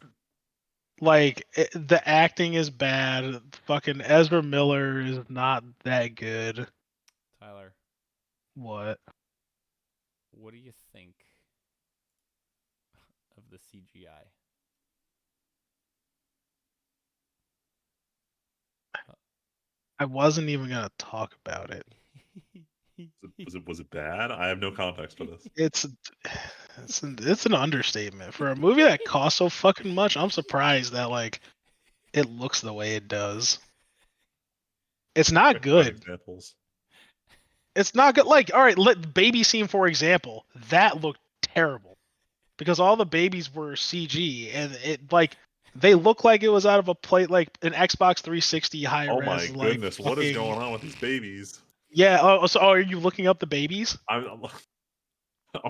Like the acting is bad. Fucking Ezra Miller is not that good. Tyler, What? what do you think of the CGI? I wasn't even gonna talk about it. Was it bad? I have no context for this. It's an understatement for a movie that costs so fucking much. I'm surprised that like it looks the way it does. It's not Find good. examples. It's not good. Like, all right, let baby scene for example. That looked terrible because all the babies were CG and it like they look like it was out of a plate like an Xbox 360 high Oh res. my Like, goodness, what is fucking- going on with these babies? Yeah. So are you looking up the babies? I'm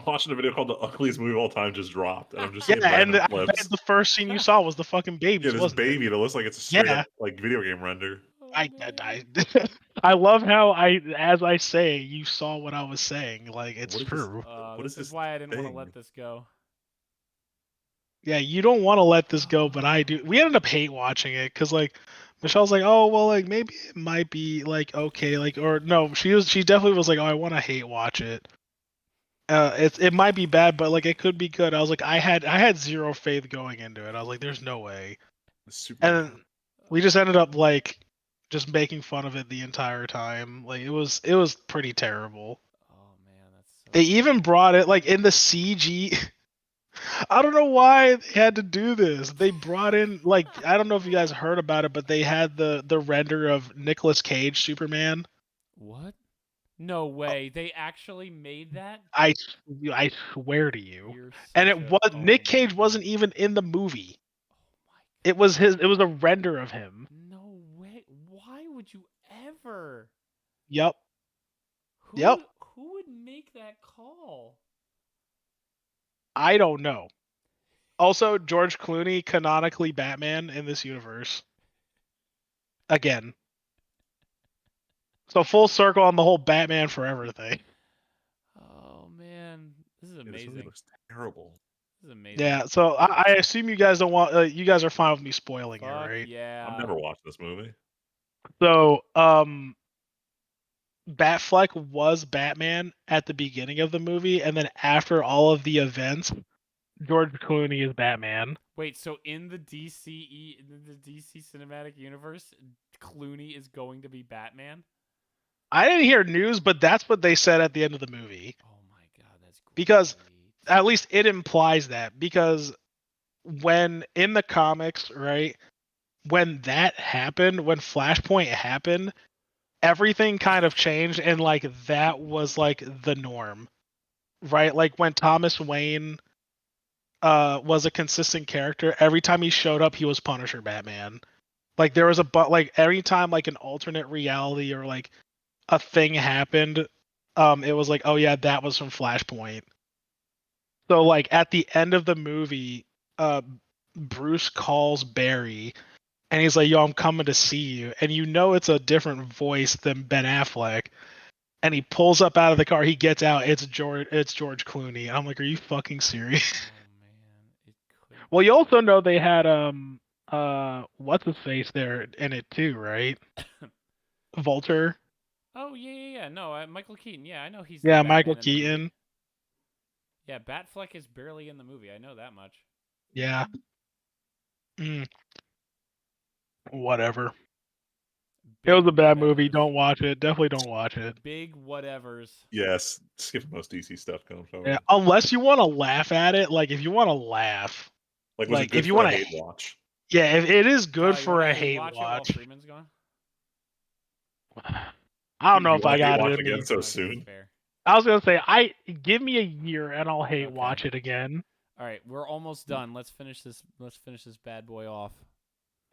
watching a video called "The Ugliest Movie of All Time" just dropped, and I'm just Yeah, seeing and random I bet clips. the first scene you saw was the fucking babies, Yeah, this wasn't baby it? that looks like it's a straight Yeah. up like video game render. Oh, I man. I love how as I say, you saw what I was saying. Like it's What is this? true. What This is is this why I didn't want to thing? let this go. Yeah, you don't want to let this go, but I do. We ended up hate watching it because like Michelle's like, oh well, like maybe it might be like okay, like or no, she definitely was like, oh, I want to hate watch it. It might be bad, but like it could be good. I was like, I had zero faith going into it. I was like, there's no way. It's super. And we just ended up like just making fun of it the entire time. Like it was pretty terrible. Oh man, that's so They even brought it like in the CG. I don't know why they had to do this. They brought in like I don't know if you guys heard about it, but they had the render of Nicolas Cage Superman. What? No way. They actually made that? I swear to you. You're And such it a- was oh Nick my Cage God. wasn't even in the movie. Oh my It was a render of him. No way. Why would you ever? Yep. Who Yep. who would make that call? I don't know. Also, George Clooney canonically Batman in this universe. Again. So full circle on the whole Batman Forever thing. Oh man, this is Yeah, this movie amazing. looks terrible. This is amazing. Yeah, so I assume you guys don't want you guys are fine with me spoiling Fuck it, right? yeah. I've never watched this movie. So, Batfleck was Batman at the beginning of the movie, and then after all of the events, George Clooney is Batman. Wait, so in the DC cinematic universe, Clooney is going to be Batman? I didn't hear news, but that's what they said at the end of the movie. Oh my because at least it implies that, because when in the comics, right, when that happened, when Flashpoint happened, everything kind of changed, and like that was like the norm, right? Like when Thomas Wayne was a consistent character, every time he showed up he was Punisher Batman. Like there was like every time like an alternate reality or like a thing happened, it was like, oh yeah, that was from Flashpoint. So like at the end of the movie, Bruce calls Barry and he's like, yo, I'm coming to see you. And you know it's a different voice than Ben Affleck. And he pulls up out of the car, he gets out, it's George Clooney. I'm like, are you fucking serious? Oh man, it could. Well, you also know they had what's his face there in it too, right? Vulture. Oh yeah. No, Michael Keaton. Yeah, I know he's the Yeah, Batman Michael in the movie. Keaton. Yeah, Batfleck is barely in the movie. I know that much. Yeah. Whatever. It was a bad movie. whatevers. Don't watch it. Definitely don't watch it. Big whatevers. Yes, skip most DC stuff going forward. Yeah, unless you want to laugh at it. Like if you want to laugh, Like, was it like good if you for want a to, hate watch? yeah, if it is good Kyle, you for wanna a hate hate watch it while watch. Freeman's gone? I don't know You if I want to hate got it watch in again me. so Okay, soon? fair. I was gonna say, give me a year and I'll hate Okay. watch it again. All right, we're almost done. Let's finish this. Let's finish this bad boy off.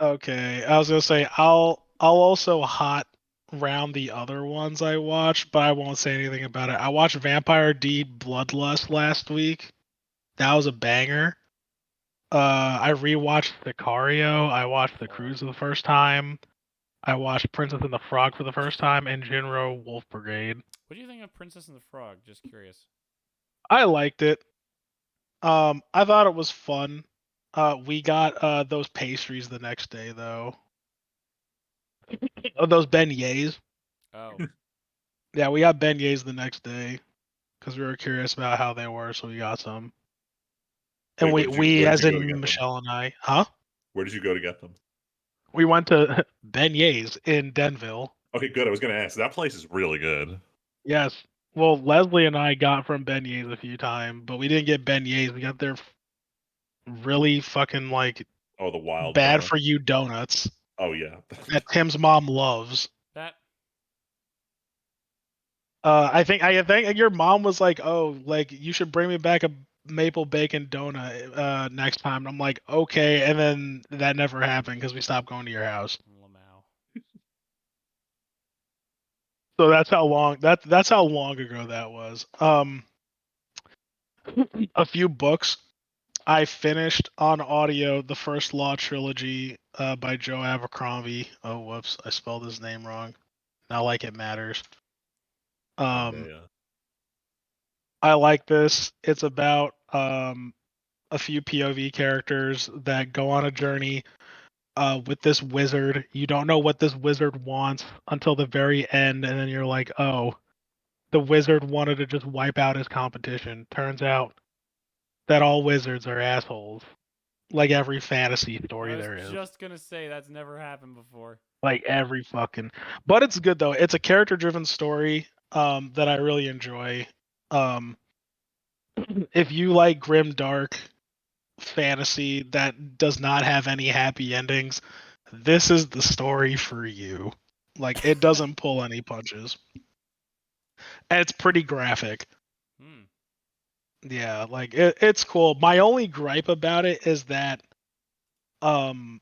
Okay, I was gonna say I'll also hot round the other ones I watched, but I won't say anything about it. I watched Vampire D Bloodlust last week. That was a banger. I rewatched Sicario. I watched The Cruise for the first time. I watched Princess and the Frog for the first time, and Jinro Wolf Brigade. What do you think of Princess and the Frog? Just curious. I liked it. I thought it was fun. We got those pastries the next day though. Oh, those beignets. Oh, Yeah, we got beignets the next day because we were curious about how they were, so we got some. And Wait, we where did as you go to in get them? Michelle and I, huh? Where did you go to get them? We went to beignets in Denville. Okay, good. I was gonna ask. That place is really good. Yes. Well, Leslie and I got from beignets a few times, but we didn't get beignets. We got their really fucking like Oh, the wild bad donut. for you donuts Oh yeah. that Tim's mom loves. that. I think your mom was like, "Oh, like you should bring me back a maple bacon donut next time." And I'm like, "Okay," and then that never happened because we stopped going to your house. Lamau. So that's how long ago that was. A few books. I finished on audio the first Law trilogy by Joe Abercrombie. Oh, whoops, I spelled his name wrong. Not like it matters. Yeah. I like this. It's about a few POV characters that go on a journey with this wizard. You don't know what this wizard wants until the very end, and then you're like, oh, the wizard wanted to just wipe out his competition. Turns out that all wizards are assholes. Like every fantasy story I was there is. just gonna say that's never happened before. Like every fucking. But it's good though. It's a character driven story that I really enjoy. Um, if you like grim dark fantasy that does not have any happy endings, this is the story for you. Like it doesn't pull any punches. And it's pretty graphic. Hmm. Yeah, like it's cool. My only gripe about it is that um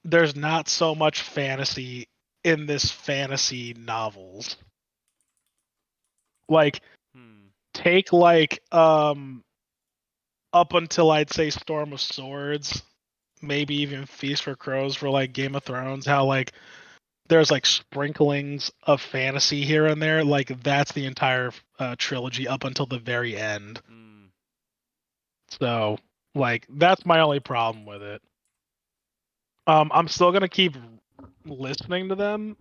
there's not so much fantasy in this fantasy novels. Like Hmm. take like up until I'd say Storm of Swords, maybe even Feast for Crows for like Game of Thrones, how like there's like sprinklings of fantasy here and there. Like that's the entire trilogy up until the very end. Hmm. So like that's my only problem with it. I'm still gonna keep listening to them.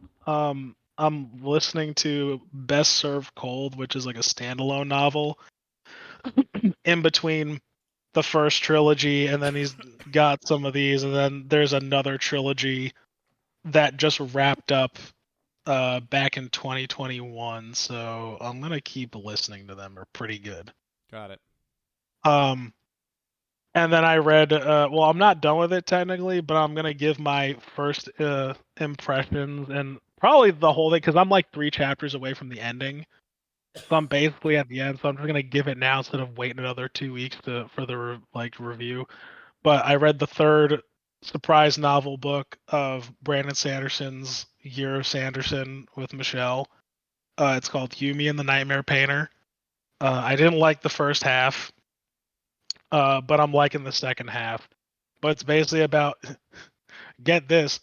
I'm listening to Best Served Cold, which is like a standalone novel in between the first trilogy, and then he's got some of these, and then there's another trilogy that just wrapped up back in 2021. So I'm gonna keep listening to them. They're pretty good. Got it. And then I read. Well, I'm not done with it technically, but I'm gonna give my first impressions and probably the whole thing because I'm like 3 chapters away from the ending. So I'm basically at the end. So I'm just gonna give it now instead of waiting another 2 weeks for the review. But I read the third surprise novel book of Brandon Sanderson's Year of Sanderson with Michelle. It's called Yumi and the Nightmare Painter. I didn't like the first half, but I'm liking the second half. But it's basically about get this.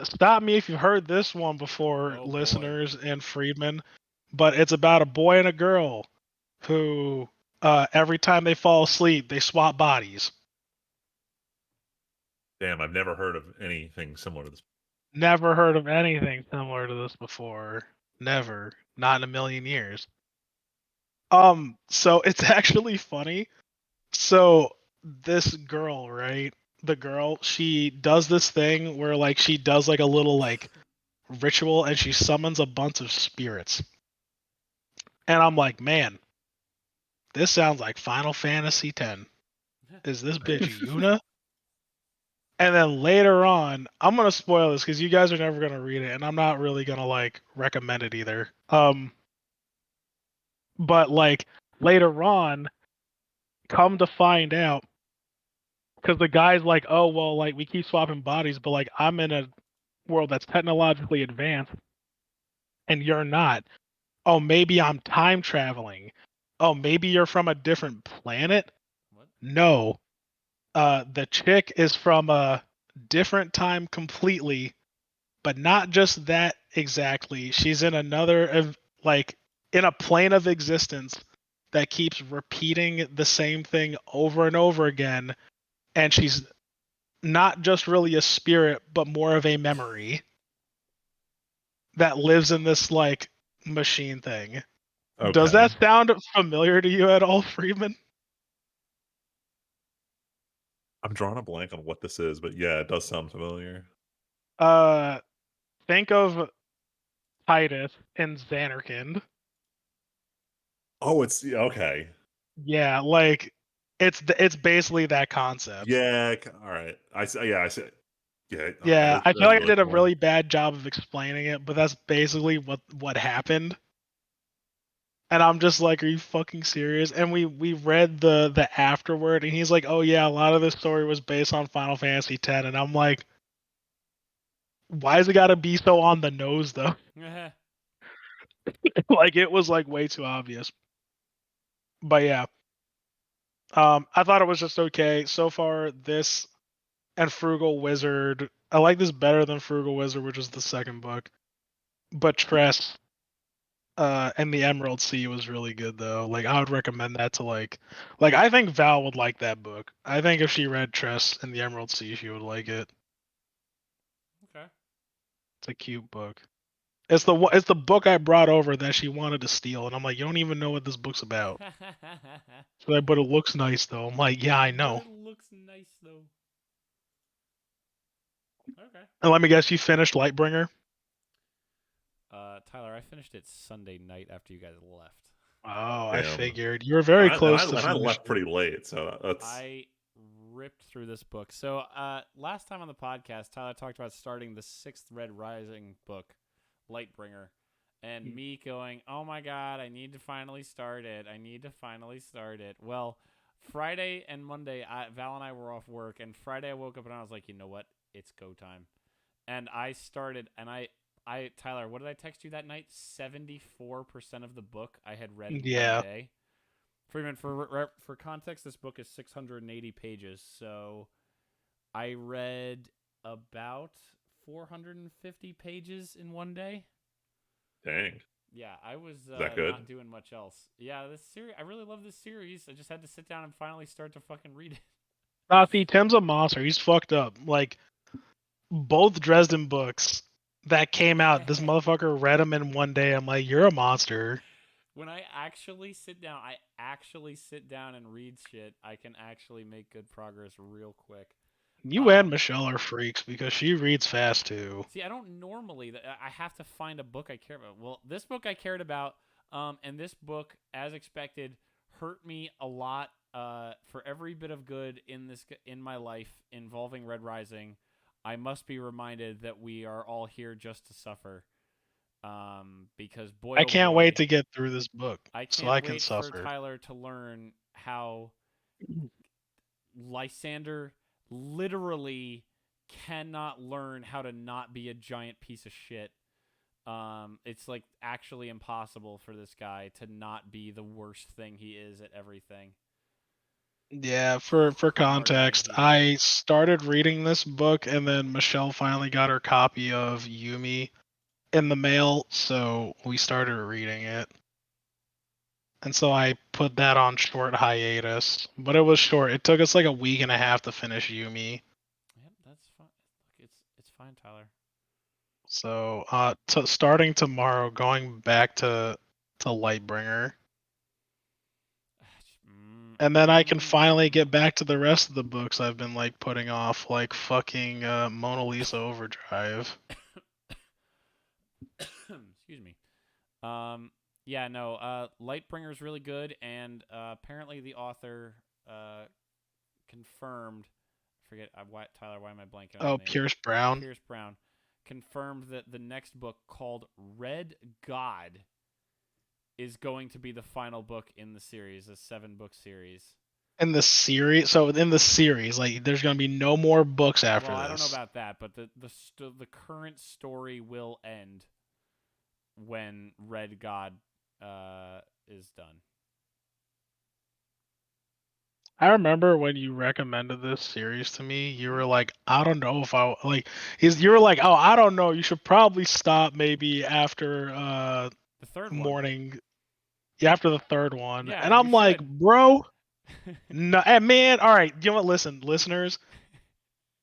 Stop me if you've heard this one before, Oh, boy. listeners and Friedman. But it's about a boy and a girl who, every time they fall asleep, they swap bodies. Damn, I've never heard of anything similar to this. Never heard of anything similar to this before. Never. Not in a million years. So it's actually funny. So this girl, right? The girl, she does this thing where like she does like a little like ritual and she summons a bunch of spirits. And I'm like, man, this sounds like Final Fantasy X. Is this bitch Yuna? And then later on, I'm gonna spoil this because you guys are never gonna read it, and I'm not really gonna like recommend it either. But like later on, come to find out, because the guy's like, oh well, like we keep swapping bodies, but like I'm in a world that's technologically advanced, and you're not. Oh, maybe I'm time traveling. Oh, maybe you're from a different planet. What? No, the chick is from a different time completely, but not just that exactly. She's in another, like, in a plane of existence that keeps repeating the same thing over and over again. And she's not just really a spirit, but more of a memory that lives in this, like, machine thing. Okay. Does that sound familiar to you at all, Freeman? I'm drawing a blank on what this is, but yeah, it does sound familiar. Think of Titus and Xanarkand. Oh, it's okay. Yeah, like it's basically that concept. Yeah, all right. I see. Yeah, I see. Yeah, okay, Yeah, I feel like I really did a cool. really bad job of explaining it, but that's basically what happened. And I'm just like, are you fucking serious? And we read the afterword, and he's like, oh yeah, a lot of this story was based on Final Fantasy X, and I'm like, why has it got to be so on the nose though? Like it was like way too obvious. But yeah, I thought it was just okay so far. This and Frugal Wizard, I like this better than Frugal Wizard, which is the second book. But Tress and the Emerald Sea was really good though. Like I would recommend that to like I think Val would like that book. I think if she read Tress and the Emerald Sea, she would like it. Okay. It's a cute book. It's the book I brought over that she wanted to steal, and I'm like, you don't even know what this book's about. She's like, but it looks nice though. I'm like, yeah, I know. But it looks nice though. Okay. And let me guess, you finished Lightbringer? Tyler, I finished it Sunday night after you guys left. Oh, I Damn. figured you were very close to and I finish. left pretty late, so that's. I ripped through this book. So, last time on the podcast, Tyler talked about starting the 6th Red Rising book, Lightbringer, and me going, "Oh my god, I need to finally start it. I need to finally start it." Well, Friday and Monday, Val and I were off work, and Friday I woke up and I was like, "You know what? It's go time." And I started, and I Tyler, what did I text you that night? 74% of the book I had read in Yeah. 1 day. Freeman, for context, this book is 680 pages, so I read about 450 pages in 1 day. Dang. Yeah, I was that good? not doing much else. Yeah, this series, I really love this series. I just had to sit down and finally start to fucking read it. See, Tim's a monster. He's fucked up. Like both Dresden books that came out, this motherfucker read them in 1 day. I'm like, you're a monster. When I actually sit down, and read shit, I can actually make good progress real quick. You and Michelle are freaks because she reads fast too. See, I don't normally. I have to find a book I care about. Well, this book I cared about, and this book, as expected, hurt me a lot. For every bit of good in my life involving Red Rising, I must be reminded that we are all here just to suffer. Because boy, I oh can't boy, wait to get through this book I so can't I can wait for suffer. Tyler to learn how Lysander literally cannot learn how to not be a giant piece of shit. It's like actually impossible for this guy to not be the worst thing he is at everything. Yeah, for Martinet context, hero. I started reading this book and then Michelle finally got her copy of Yumi in the mail, so we started reading it. And so I put that on short hiatus, but it was short. It took us like a week and a half to finish Yumi. Yep, that's fine. Look, it's fine, Tyler. So, starting tomorrow, going back to Lightbringer, and then I can finally get back to the rest of the books I've been like putting off, like fucking Mona Lisa Overdrive. Excuse me. Yeah, no. Lightbringer's really good, and apparently the author confirmed. Tyler. Why am I blanking on Oh, his name? Pierce Brown. Pierce Brown confirmed that the next book, called Red God, is going to be the final book in the series, a 7-book series. In the series, so in the series, like, there's gonna be no more books after Well, this. I don't know about that, but the current story will end when Red God is done. I remember when you recommended this series to me, you were like, I don't know if I like. You were like, oh, I don't know. You should probably stop maybe after The third one. morning. Yeah, after the third one. Yeah, And I'm you like, should. bro, no, and man, all right. You know what? Listen, listeners,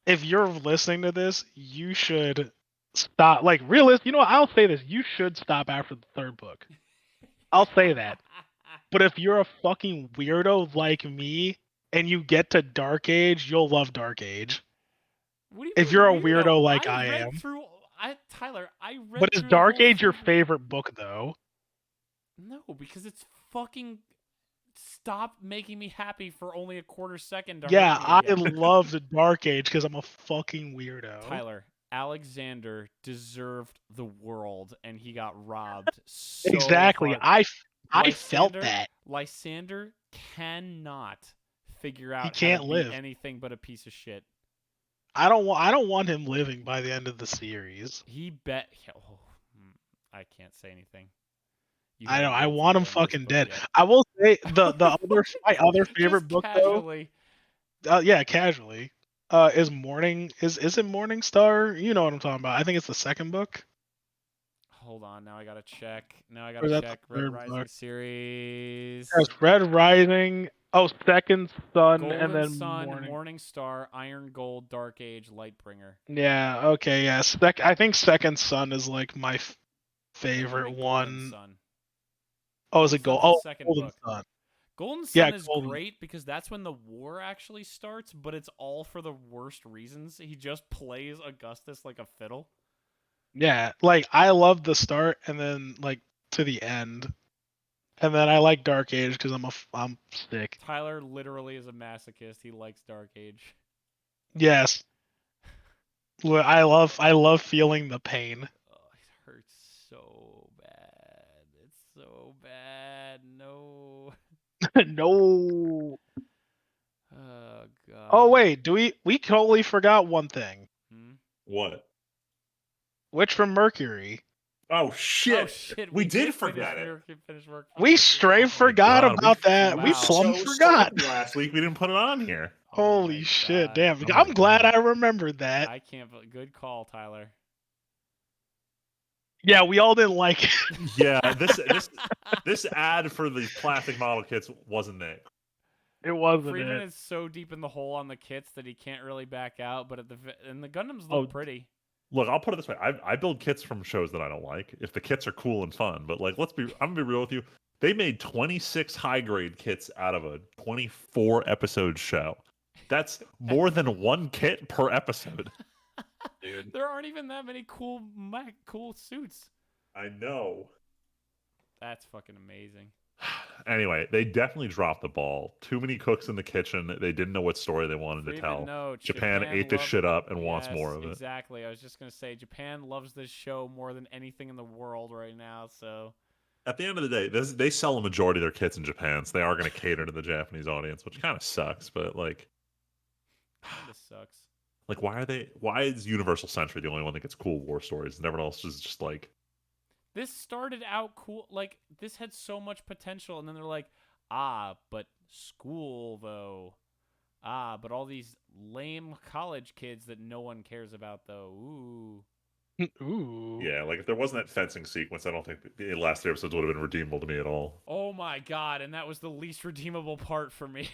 if you're listening to this, you should stop. Like, realist. You know what? I'll say this. You should stop after the third book. I'll say that. But if you're a fucking weirdo like me and you get to Dark Age, you'll love Dark Age. What do you If mean you're a weirdo? weirdo like I I read am. through. Tyler, I read But is through the Dark whole Age your series. favorite book though? No, because it's fucking. Stop making me happy for only a quarter second to Yeah, hurt me I again. love the Dark Age because I'm a fucking weirdo. Tyler, Alexander deserved the world, and he got robbed so Exactly. hard. I felt that. Lysander cannot figure He out how to can't be live. anything but a piece of shit. I don't want him living by the end of the series. He bet. Oh, I can't say anything. You I know. haven't I read to want the him end of this fucking book dead. yet. I will say the other my other favorite Just book casually. though. Yeah, casually. Is it Morning Star? You know what I'm talking about. I think it's the second book. Hold on, now I gotta check. Or is that the Red third Rising book? series. Yes, Red Rising. Oh, Second Sun, and Golden then Sun, Morning. Morning Star, Iron Gold, Dark Age, Lightbringer. Yeah. Okay. Yeah. I think Second Sun is like my And favorite maybe Golden one. Sun. Oh, is it Sun's Gold? the Oh, second Golden book. Sun. Golden Yeah, Sun is Golden. great because that's when the war actually starts, but it's all for the worst reasons. He just plays Augustus like a fiddle. Yeah, like I love the start and then like to the end, and then I like Dark Age because I'm sick. Tyler literally is a masochist. He likes Dark Age. Yes, I love feeling the pain. Oh, it hurts so bad. It's so bad. No. No. Oh god. Oh wait, we totally forgot one thing. What? Witch from Mercury. Oh shit! Oh shit. We did finish forget it. Finish work. We straight forgot God, about that. Wow. We plumb forgot. Last week we didn't put it on here. Oh Holy my shit! God. Damn, Oh my I'm glad God. I remembered that. I can't. Good call, Tyler. Yeah, we all didn't like it. Yeah, this ad for the plastic model kits wasn't it. It wasn't Friedman it. is so deep in the hole on the kits that he can't really back out. But and the Gundams look pretty. Look, I'll put it this way: I build kits from shows that I don't like. If the kits are cool and fun, but like, I'm gonna be real with you. They made 26 high grade kits out of a 24 episode show. That's more than one kit per episode. Dude, There aren't even that many cool suits. I know. That's fucking amazing. Anyway, they definitely dropped the ball. Too many cooks in the kitchen. They didn't know what story they wanted to Freeman tell. notes, Japan ate this shit up and wants Yes, more of it. Exactly. I was just gonna say Japan loves this show more than anything in the world right now. So At the end of the day, they sell a majority of their kits in Japan, so they are going to cater to the Japanese audience, which kind of sucks. But like, kind of sucks. like why is Universal Century the only one that gets cool war stories and everyone else is just like, This started out cool. Like this had so much potential, and then they're like, but school though. But all these lame college kids that no one cares about though. Ooh. Ooh. yeah, like if there wasn't that fencing sequence, I don't think the last three episodes would have been redeemable to me at all. Oh my god, and that was the least redeemable part for me.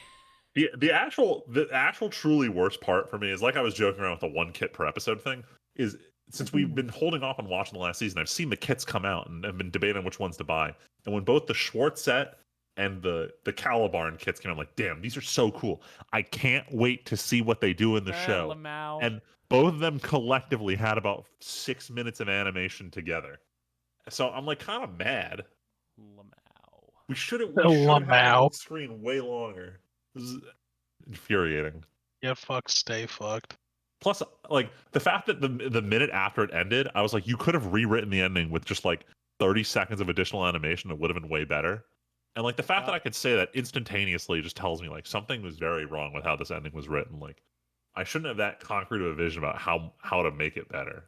The actual truly worst part for me is, like I was joking around with the one kit per episode thing, is since we've been holding off on watching the last season, I've seen the kits come out and I've been debating which ones to buy. And when both the Schwartz set and the Calibarn kits came out, I'm like, damn, these are so cool. I can't wait to see what they do in the show. Lamau. And both of them collectively had about 6 minutes of animation together. So I'm like kind of mad. Lamau. We should have Lamau. had the screen way longer. This is infuriating. Yeah, stay fucked. Plus, like the fact that the minute after it ended, I was like, you could have rewritten the ending with just like 30 seconds of additional animation. It would have been way better. And like the fact that I could say that instantaneously just tells me like something was very wrong with how this ending was written. Like I shouldn't have that concrete of a vision about how to make it better.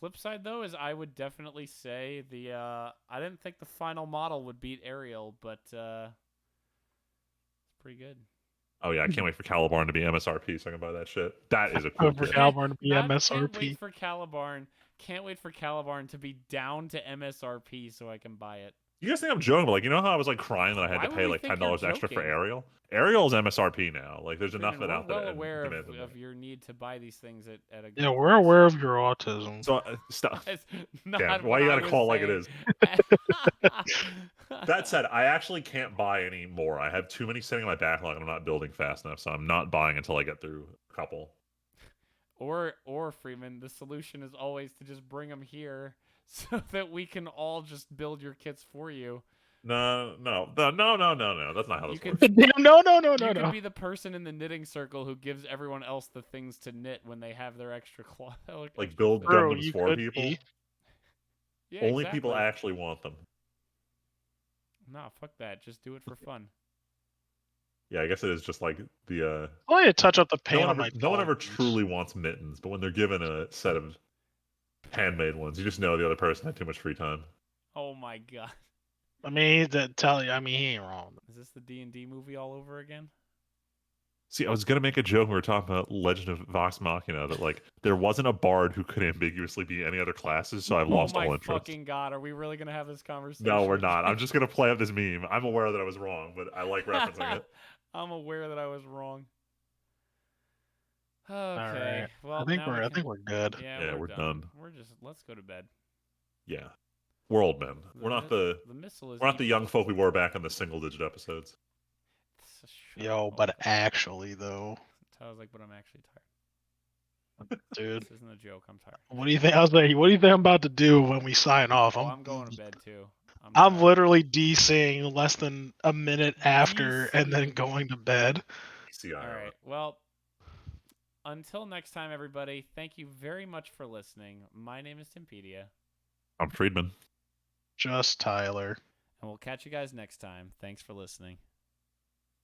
Flip side though is I would definitely say I didn't think the final model would beat Ariel, but it's pretty good. Oh yeah, I can't wait for Calibarn to be MSRP so I can buy that shit. That is a cool For kit. Calibarn to be Can't MSRP. wait for Calibarn. Can't wait for Calibarn to be down to MSRP so I can buy it. You guys think I'm joking, but like, you know how I was like crying that I had Why to would pay we like think $10 you're extra for joking? Ariel? Ariel's MSRP now. Like, there's enough of it Freeman, out we're there. well and aware demand than of that. your need to buy these things at a good Yeah, we're price. aware of your autism. So stop. It's not Damn, why what you I gotta was call like it saying. is? That said, I actually can't buy any more. I have too many sitting in my backlog and I'm not building fast enough, so I'm not buying until I get through a couple. Or Freeman, the solution is always to just bring them here so that we can all just build your kits for you. No. That's not how this You could- works. No. You could be the person in the knitting circle who gives everyone else the things to knit when they have their extra cloth. Like build Bro, Gundams you for could people. be. Yeah, Only exactly. people actually want them. Nah, fuck that. Just do it for fun. Yeah, I guess it is just like the I want to touch up the paint no on one, my no one ever dog boots. truly wants mittens, but when they're given a set of handmade ones, you just know the other person had too much free time. Oh my god. I mean, he ain't wrong. Is this the D&D movie all over again? See, I was gonna make a joke when we were talking about Legend of Vox Machina that like there wasn't a bard who could ambiguously be any other classes, so I've lost Oh my all interest. fucking god, are we really gonna have this conversation? No, we're not. again? I'm just gonna play up this meme. I'm aware that I was wrong, but I like referencing it. I'm aware that I was wrong. Okay. right. Well, I think now we're good. Yeah, we're done. Let's go to bed. Yeah, we're old men. We're not the missile is we're not the evil. young folk we were back in the single-digit episodes. Shut Yo, up. but actually though, I was like, but I'm actually tired. dude, This isn't a joke. I'm tired. what do you think? I was like, what do you think I'm about to do when we sign off? Oh, I'm going to bed too. I'm tired. literally DCing less than a minute after, and then DCing. going to bed. CIR. All right. Well, until next time, everybody. Thank you very much for listening. My name is Timpedia, I'm Friedman. Just Tyler. and we'll catch you guys next time. Thanks for listening.